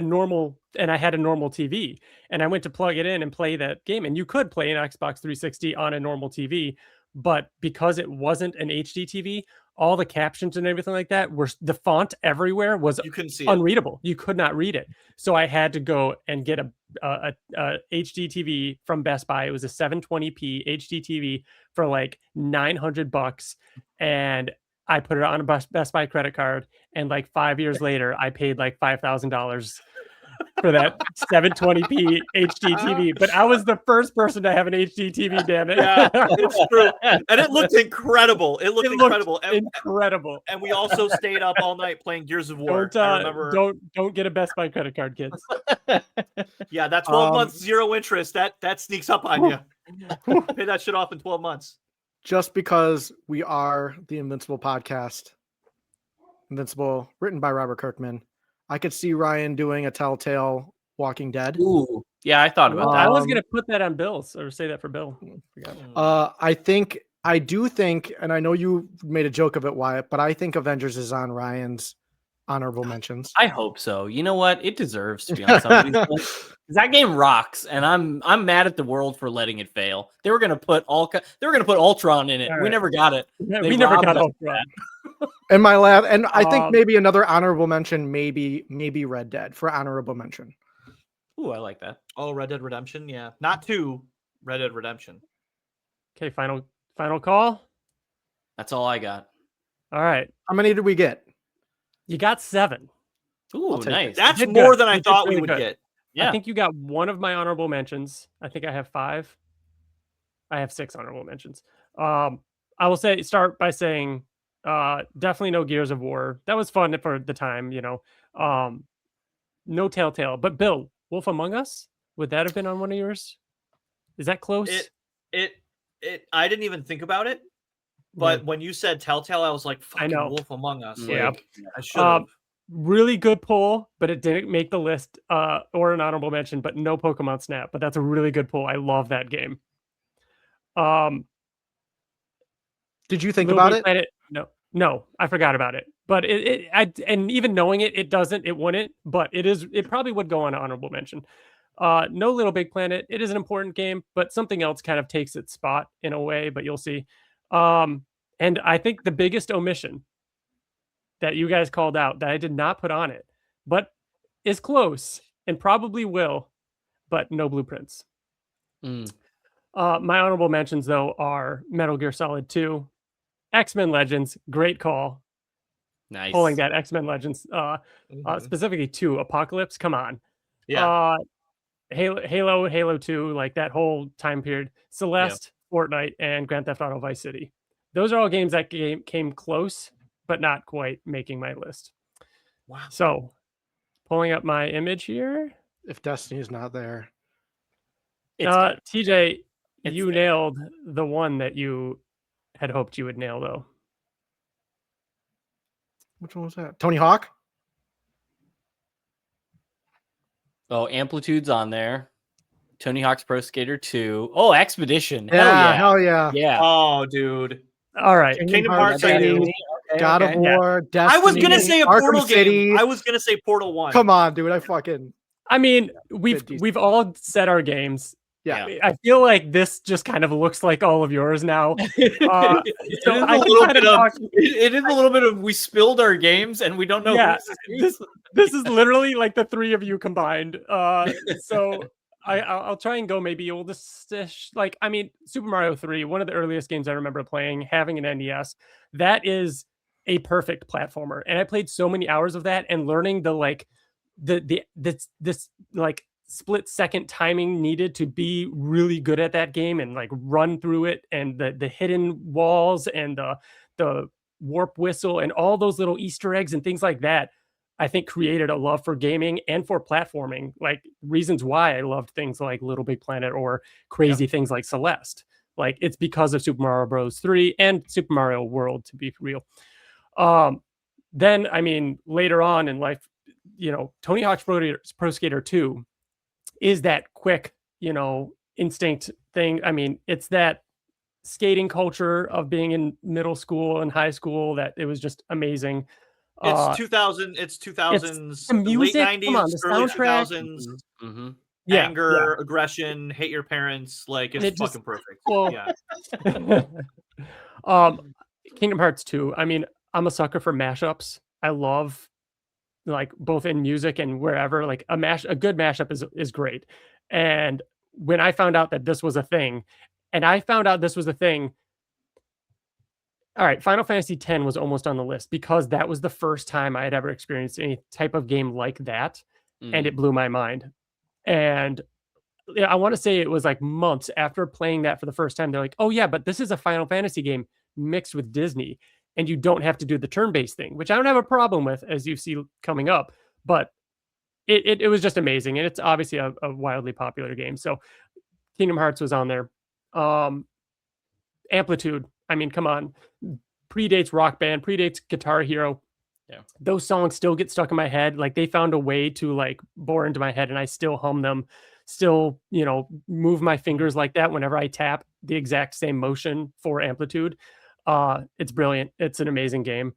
normal, and I had a normal TV, and I went to plug it in and play that game, and you could play an Xbox 360 on a normal TV, but because it wasn't an HD TV. All the captions and everything like that were the font everywhere was you couldn't see unreadable. You could not read it. So I had to go and get a HD TV from Best Buy. It was a 720p HD TV for like $900, and I put it on a Best Buy credit card. And like 5 years later, I paid like $5,000 for that 720p HD TV. But I was the first person to have an HD TV, damn it. Yeah, it's true. And it looked incredible. It looked incredible. Incredible. And we also stayed up all night playing Gears of War. Don't get a Best Buy credit card, kids. Yeah, that 12 months zero interest, that sneaks up on you. Pay that shit off in 12 months. Just because we are the Invincible podcast, Invincible, written by Robert Kirkman, I could see Ryan doing a Telltale Walking Dead. Ooh, yeah, I thought about that. I was gonna put that on Bill's or say that for Bill. I do think, and I know you made a joke of it, Wyatt, but I think Avengers is on Ryan's honorable mentions. I hope so. You know what? It deserves to be on some of these lists. That game rocks, and I'm mad at the world for letting it fail. They were gonna put Ultron in it. All We right. never got it. Yeah, we never got Ultron. And my lab, and I think maybe another honorable mention, maybe Red Dead for honorable mention. Ooh, I like that. Oh, Red Dead Redemption, yeah, not 2, Red Dead Redemption. Okay, final call. That's all I got. All right. How many did we get? You got 7. Ooh, nice. That's more than I thought we would get. Yeah. I think you got one of my honorable mentions. I think I have 5. I have 6 honorable mentions. I will start by saying definitely no Gears of War. That was fun for the time, no Telltale. But Bill, Wolf Among Us, would that have been on one of yours? Is that close? I didn't even think about it. But when you said Telltale, I was like, fucking I know. Wolf Among Us. Yeah. Like, I should have. Really good pull, but it didn't make the list or an honorable mention, but no Pokemon Snap. But that's a really good pull. I love that game. Did you think about it? Planet, no, I forgot about it. But and even knowing it wouldn't, but it probably would go on an honorable mention. No Little Big Planet. It is an important game, but something else kind of takes its spot in a way, but you'll see. And I think the biggest omission that you guys called out that I did not put on it, but is close and probably will, but no Blueprints. My honorable mentions, though, are Metal Gear Solid 2, X-Men Legends, great call. Nice. Pulling that X-Men Legends, specifically 2, Apocalypse, come on. Yeah. Halo 2, like that whole time period, Celeste, Fortnite, and Grand Theft Auto Vice City. Those are all games that came close, but not quite making my list. Wow. So, pulling up my image here. If Destiny's not there. TJ, you nailed the one that you had hoped you would nail, though. Which one was that? Tony Hawk? Oh, Amplitude's on there. Tony Hawk's Pro Skater 2. Oh, Expedition. Hell yeah. Yeah. Oh, dude. All right. Kingdom Hearts, I knew. God of War, Destiny. I was gonna say a Arkham Portal City. game. I was gonna say Portal 1. Come on, dude. I mean, we've all said our games. Yeah. I feel like this just kind of looks like all of yours now. It is a little bit of we spilled our games and we don't know. Yeah, this is literally like the 3 of you combined. So I'll try and go maybe oldest-ish. Like, I mean, Super Mario 3, one of the earliest games I remember playing, having an NES. That is a perfect platformer, and I played so many hours of that and learning this split second timing needed to be really good at that game and like run through it, and the hidden walls and the warp whistle and all those little Easter eggs and things like that, I think created a love for gaming and for platforming, like reasons why I loved things like Little Big Planet or crazy things like Celeste. Like, it's because of Super Mario Bros. 3 and Super Mario World, to be real. Then, I mean, later on in life, Tony Hawk's Pro Skater 2 is that quick, instinct thing. I mean, it's that skating culture of being in middle school and high school that it was just amazing. It's 2000. It's 2000s, the music, late 90s, come on, the early soundtrack. 2000s. Anger, aggression, hate your parents. Like, it's fucking perfect. Well, Kingdom Hearts 2. I mean, I'm a sucker for mashups. I love, like, both in music and wherever. Like, a good mashup is great. And when I found out that this was a thing, all right, Final Fantasy X was almost on the list because that was the first time I had ever experienced any type of game like that, and it blew my mind. And I want to say it was like months after playing that for the first time, they're like, "Oh yeah, but this is a Final Fantasy game mixed with Disney, and you don't have to do the turn-based thing," which I don't have a problem with, as you see coming up. But it was just amazing, and it's obviously a wildly popular game. So Kingdom Hearts was on there. Amplitude. I mean, come on. Predates Rock Band, predates Guitar Hero. Yeah. Those songs still get stuck in my head. Like, they found a way to like bore into my head, and I still hum them, still, move my fingers like that whenever I tap the exact same motion for Amplitude. It's brilliant. It's an amazing game.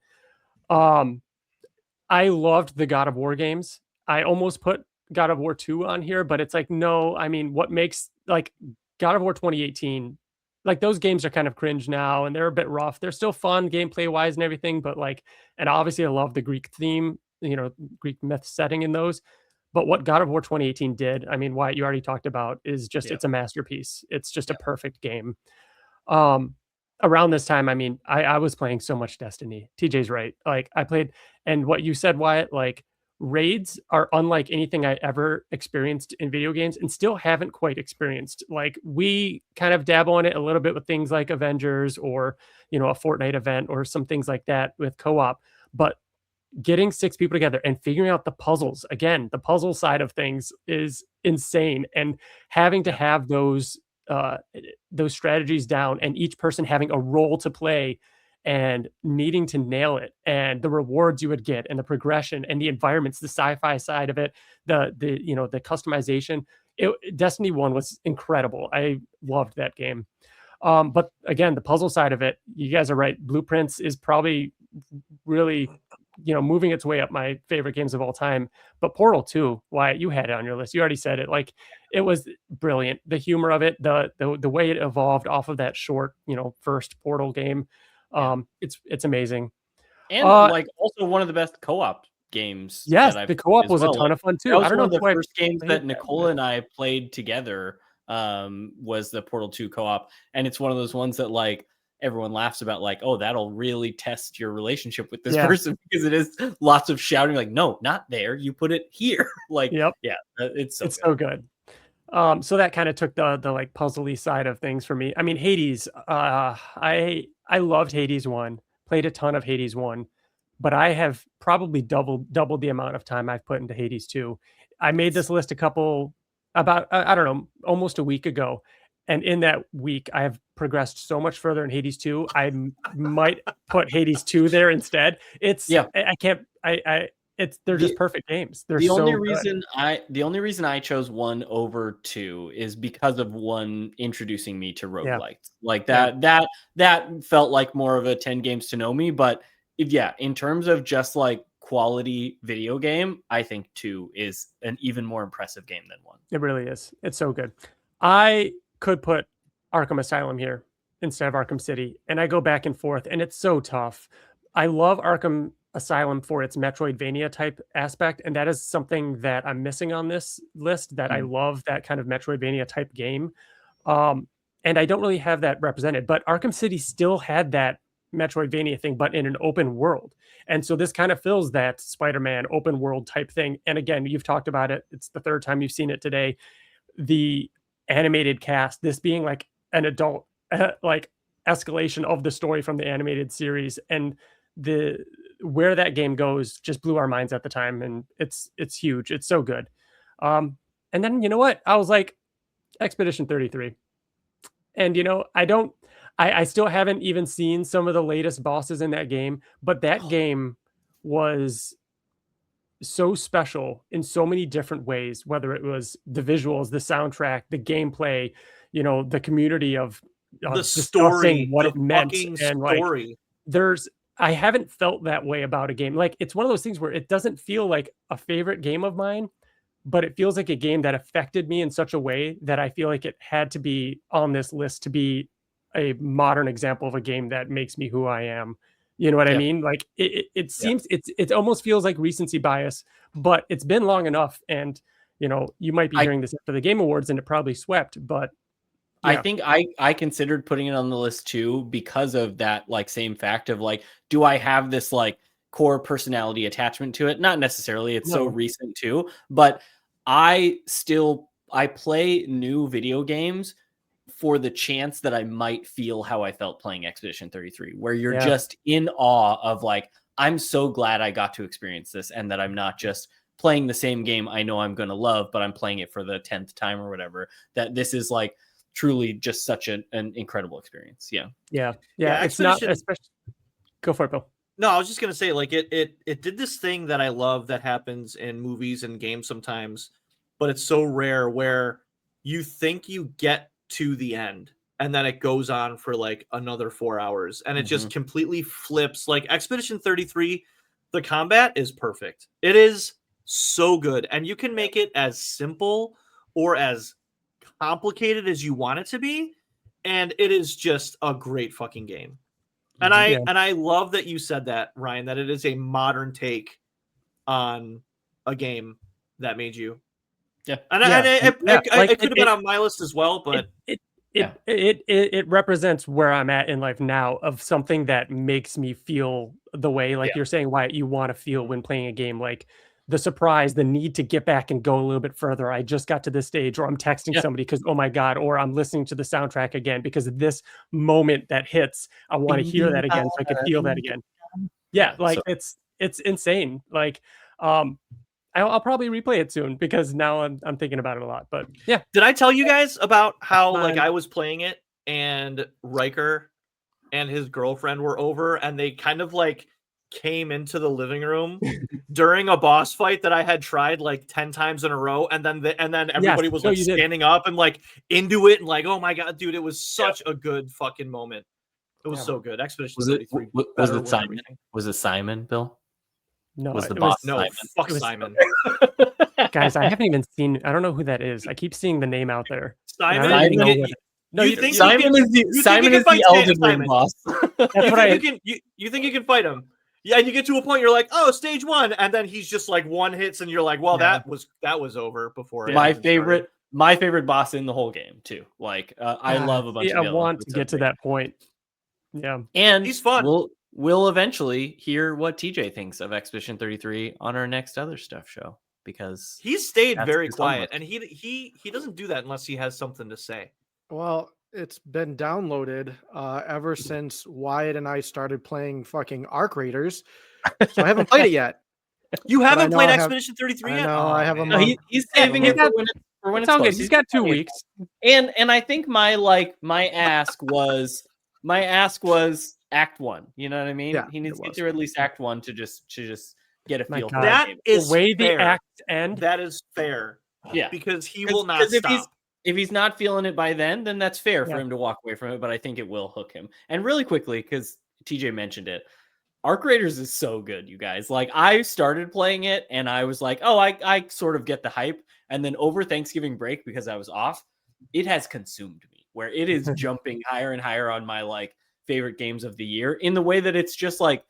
I loved the God of War games. I almost put God of War 2 on here, but it's like, no, I mean, what makes like God of War 2018, like those games are kind of cringe now and they're a bit rough. They're still fun gameplay wise and everything, but like, and obviously I love the Greek theme, Greek myth setting in those. But what God of War 2018 did, I mean, Wyatt, you already talked about, is just it's a masterpiece. It's just a perfect game. Um, Around this time, I mean, I was playing so much Destiny. TJ's right. Like I played, and what you said, Wyatt, like raids are unlike anything I ever experienced in video games and still haven't quite experienced. Like we kind of dabble in it a little bit with things like Avengers or, a Fortnite event or some things like that with co-op, but getting 6 people together and figuring out the puzzles, again, the puzzle side of things is insane, and having to have those strategies down and each person having a role to play and needing to nail it, and the rewards you would get and the progression and the environments, the sci-fi side of it, the customization. Destiny 1 was incredible. I loved that game. But again, the puzzle side of it, you guys are right. Blueprints is probably really, moving its way up my favorite games of all time. But Portal 2, Wyatt, you had it on your list. You already said it. Like it was brilliant. The humor of it, the way it evolved off of that short, first Portal game. It's amazing. And like also one of the best co-op games. Yes, the co-op was a ton of fun too. That was one of the first games that Nicole and I played together. Was the Portal 2 co-op, and it's one of those ones that like everyone laughs about, like, oh, that'll really test your relationship with this person, because it is lots of shouting, like, no, not there, you put it here. Like, it's so good. So that kind of took the like puzzly side of things for me. I mean, Hades, I loved Hades 1, played a ton of Hades 1, but I have probably doubled the amount of time I've put into Hades 2. I made this list about I don't know, almost a week ago. And in that week, I have progressed so much further in Hades 2. I might put Hades 2 there instead. They're just perfect games. They're the only reason I chose 1 over 2 is because of 1 introducing me to roguelites. Like that felt like more of a 10 games to know me. But in terms of just like quality video game, I think 2 is an even more impressive game than 1. It really is. It's so good. I could put Arkham Asylum here instead of Arkham City, and I go back and forth, and it's so tough. I love Arkham Asylum for its Metroidvania type aspect, and that is something that I'm missing on this list, that I love that kind of Metroidvania type game. And I don't really have that represented, but Arkham City still had that Metroidvania thing, but in an open world. And so this kind of fills that Spider-Man open world type thing. And again, you've talked about it. It's the 3rd time you've seen it today. The animated cast, this being like an adult, like escalation of the story from the animated series, and where that game goes just blew our minds at the time. And it's huge. It's so good. And then, you know what? I was like, Expedition 33. And, I still haven't even seen some of the latest bosses in that game, but that game was so special in so many different ways, whether it was the visuals, the soundtrack, the gameplay, the community of the story, what it meant. And story. Like, I haven't felt that way about a game. Like, it's one of those things where it doesn't feel like a favorite game of mine, but it feels like a game that affected me in such a way that I feel like it had to be on this list to be a modern example of a game that makes me who I am. You know what I mean? Like it seems it almost feels like recency bias, but it's been long enough. And, you might be hearing this after the Game Awards and it probably swept, but I think I considered putting it on the list too, because of that, like, same fact of like, do I have this like core personality attachment to it? Not necessarily. It's so recent too, but I play new video games for the chance that I might feel how I felt playing Expedition 33, where you're just in awe of like, I'm so glad I got to experience this, and that I'm not just playing the same game I know I'm going to love, but I'm playing it for the 10th time or whatever. That this is like truly just such an incredible experience. Yeah. It's not, especially. Go for it, Bill. No, I was just going to say, like, it did this thing that I love that happens in movies and games sometimes, but it's so rare, where you think you get to the end and then it goes on for like another 4 hours, and it just completely flips. Like Expedition 33 The combat is perfect. It is so good, and you can make it as simple or as complicated as you want it to be, and it is just a great fucking game. And I love that you said that, Ryan, that it is a modern take on a game that made you. Yeah. And it could have been on my list as well, but it represents where I'm at in life now, of something that makes me feel the way, like you're saying, Wyatt, you want to feel when playing a game, like the surprise, the need to get back and go a little bit further. I just got to this stage, or I'm texting somebody because, oh my God, or I'm listening to the soundtrack again because of this moment that hits. I want to hear that again so I can feel that again. Yeah, like it's insane. Like, I'll probably replay it soon because now I'm thinking about it a lot. But yeah, did I tell you guys about how like I was playing it and Riker and his girlfriend were over, and they kind of like came into the living room during a boss fight that I had tried like 10 times in a row, and then everybody was like standing up and like into it, and like, oh my God, dude, it was such a good fucking moment. It was so good. Expedition 33. Was it Simon? Was it Simon, Bill? No, was the boss no, Simon? Fuck Simon. Guys, I haven't even seen. I don't know who that is. I keep seeing the name out there. Simon. You think Simon is the Elden Ring boss? That's what you think you can fight him? Yeah, and you get to a point, you're like, oh, stage 1, and then he's just like one hits, and you're like, well, that was over before. My favorite boss in the whole game too. Like, I love a bunch of. I want to get to that point. Yeah, and he's fun. We'll eventually hear what TJ thinks of Expedition 33 on our next other stuff show, because he's stayed very quiet, and he doesn't do that unless he has something to say. Well, it's been downloaded ever since Wyatt and I started playing fucking Arc Raiders, so I haven't played it yet. You haven't played Expedition 33 yet? No, I have a he's saving it for when it's close. He's got 2 weeks, and I think my ask was Act 1. You know what I mean? Yeah, he needs to get through at least Act 1 to just get a feel for that. Is the way fair. The acts end. That is fair. Yeah, because he will not stop. If he's not feeling it by then that's fair for him to walk away from it. But I think it will hook him. And really quickly, because TJ mentioned it, Arc Raiders is so good, you guys. Like, I started playing it and I was like, oh, I sort of get the hype. And then over Thanksgiving break, because I was off, it has consumed me, where it is jumping higher and higher on my like favorite games of the year, in the way that it's just like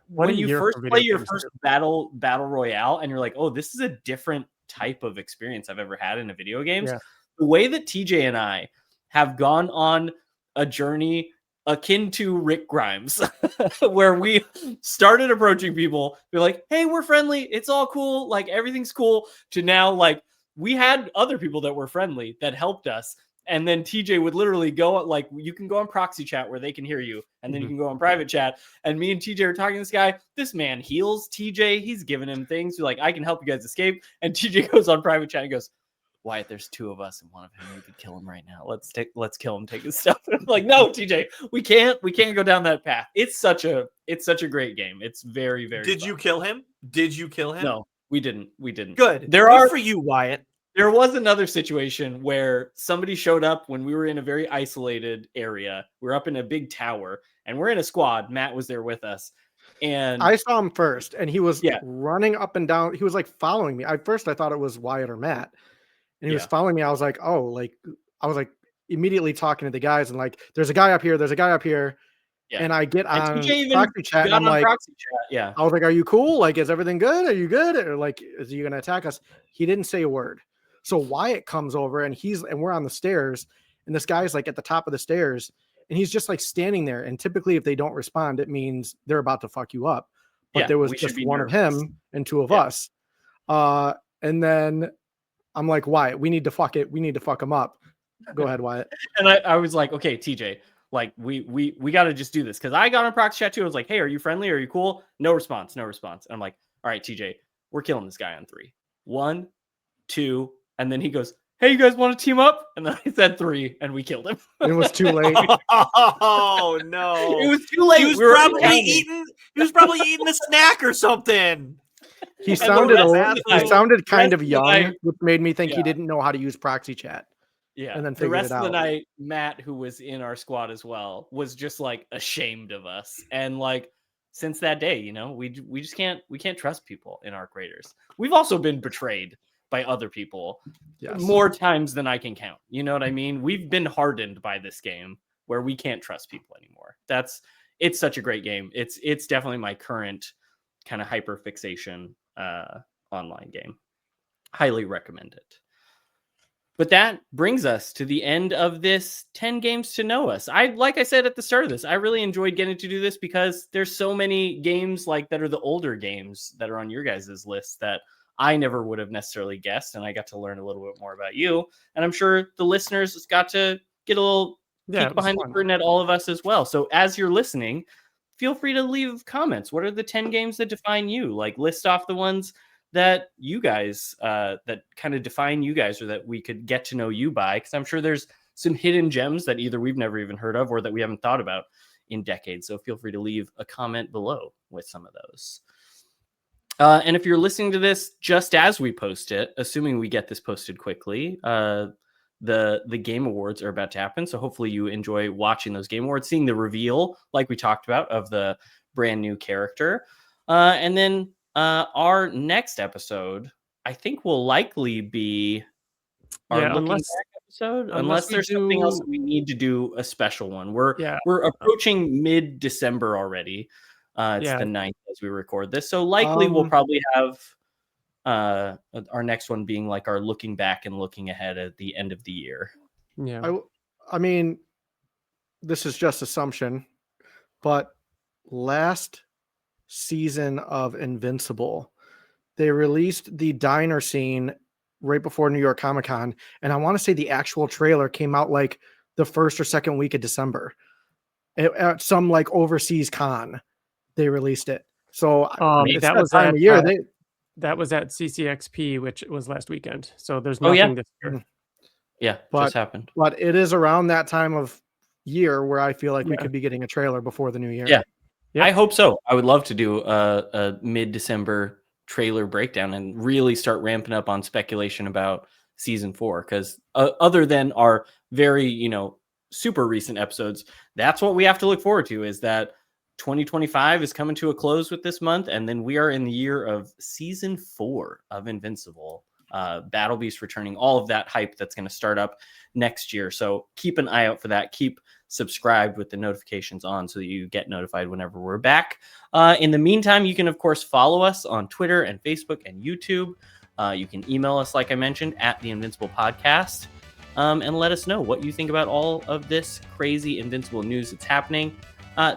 when you first play your first battle royale and you're like, oh, this is a different type of experience I've ever had in a video games. The way that TJ and I have gone on a journey akin to Rick Grimes, where we started approaching people, be like, hey, we're friendly, it's all cool, like everything's cool, to now like we had other people that were friendly that helped us. And then TJ would literally go, like, you can go on proxy chat where they can hear you. And then you can go on private chat. And me and TJ are talking to this guy. This man heals TJ. He's giving him things. We're like, I can help you guys escape. And TJ goes on private chat and goes, Wyatt, there's 2 of us and one of him. We could kill him right now. Let's kill him, take his stuff. I'm like, no, TJ, we can't go down that path. It's such a great game. It's very, very Did fun. you kill him? Did you kill him? No, we didn't. Good. Good for you, Wyatt. There was another situation where somebody showed up when we were in a very isolated area. We're up in a big tower and we're in a squad. Matt was there with us. And I saw him first and he was running up and down. He was like following me. At first I thought it was Wyatt or Matt. And he was following me. I was like, oh, like I was like immediately talking to the guys and like, there's a guy up here. There's a guy up here. Yeah. And I get on proxy chat and I'm like, I was like, are you cool? Like, is everything good? Are you good? Or like, is he going to attack us? He didn't say a word. So Wyatt comes over and we're on the stairs and this guy's like at the top of the stairs and he's just like standing there. And typically if they don't respond, it means they're about to fuck you up. But there was just one of him and 2 of us. And then I'm like, Wyatt, we need to fuck him up. Go ahead, Wyatt. And I was like, okay, TJ, like we got to just do this. Cause I got on proxy chat too. I was like, hey, are you friendly? Are you cool? No response. And I'm like, all right, TJ, we're killing this guy on 3. 1, 2. And then he goes, hey, you guys want to team up? And then I said 3 and we killed him. It was too late. Oh no. It was too late. He was probably eating a snack or something. He sounded kind of young, which made me think he didn't know how to use proxy chat. Yeah. And then the rest of the night, Matt, who was in our squad as well, was just like ashamed of us. And like since that day. You know, we just can't trust people in Arc Raiders. We've also been betrayed by other people more times than I can count. You know what I mean? We've been hardened by this game where we can't trust people anymore. It's such a great game. It's definitely my current kind of hyper fixation online game. Highly recommend it. But that brings us to the end of this 10 games to know us. Like I said at the start of this, I really enjoyed getting to do this because there's so many games like that are the older games that are on your guys' list that I never would have necessarily guessed. And I got to learn a little bit more about you. And I'm sure the listeners got to get a little peek behind the curtain at all of us as well. So as you're listening, feel free to leave comments. What are the 10 games that define you? Like, list off the ones that you guys that kind of define you guys, or that we could get to know you by, because I'm sure there's some hidden gems that either we've never even heard of or that we haven't thought about in decades. So feel free to leave a comment below with some of those. And if you're listening to this just as we post it, assuming we get this posted quickly, the Game Awards are about to happen. So hopefully you enjoy watching those Game Awards, seeing the reveal, like we talked about, of the brand new character. And then our next episode, I think, will likely be our looking back episode, unless there's something else that we need to do a special one. We're approaching mid-December already. It's the 9th as we record this, so likely we'll probably have our next one being like our looking back and looking ahead at the end of the year. I mean, this is just assumption, but last season of Invincible, they released the diner scene right before New York Comic Con, and I want to say the actual trailer came out like the first or second week of December at some like overseas con. They released it, so that was time of year. That was at CCXP, which was last weekend. So there's nothing this year. Yeah, just happened. But it is around that time of year where I feel like we could be getting a trailer before the new year. Yeah. Yep. I hope so. I would love to do a mid-December trailer breakdown and really start ramping up on speculation about season 4. Because other than our very, super recent episodes, that's what we have to look forward to, is that 2025 is coming to a close with this month. And then we are in the year of season 4 of Invincible. Battle Beast returning, all of that hype that's going to start up next year. So keep an eye out for that. Keep subscribed with the notifications on so that you get notified whenever we're back. In the meantime, you can, of course, follow us on Twitter and Facebook and YouTube. You can email us, like I mentioned, at the Invincible Podcast, and let us know what you think about all of this crazy Invincible news that's happening.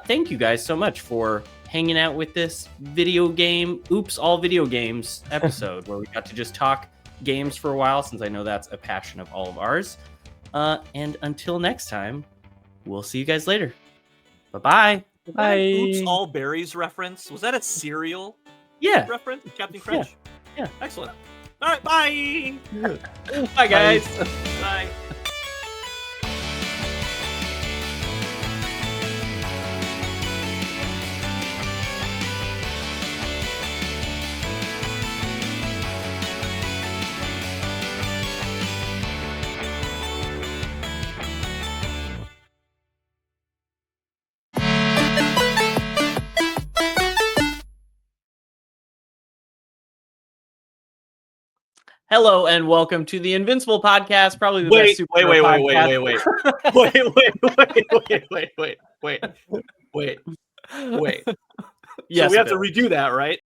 Thank you guys so much for hanging out with this video game, all video games episode where we got to just talk games for a while, since I know that's a passion of all of ours. And until next time, we'll see you guys later. Bye-bye. Bye. Oops, all berries reference. Was that a cereal reference? Captain Crunch? Yeah. Excellent. All right, bye. Bye, guys. Bye. Hello and welcome to the Invincible Podcast, probably the best superhero podcast. Wait. Yes, so we have to redo that, right?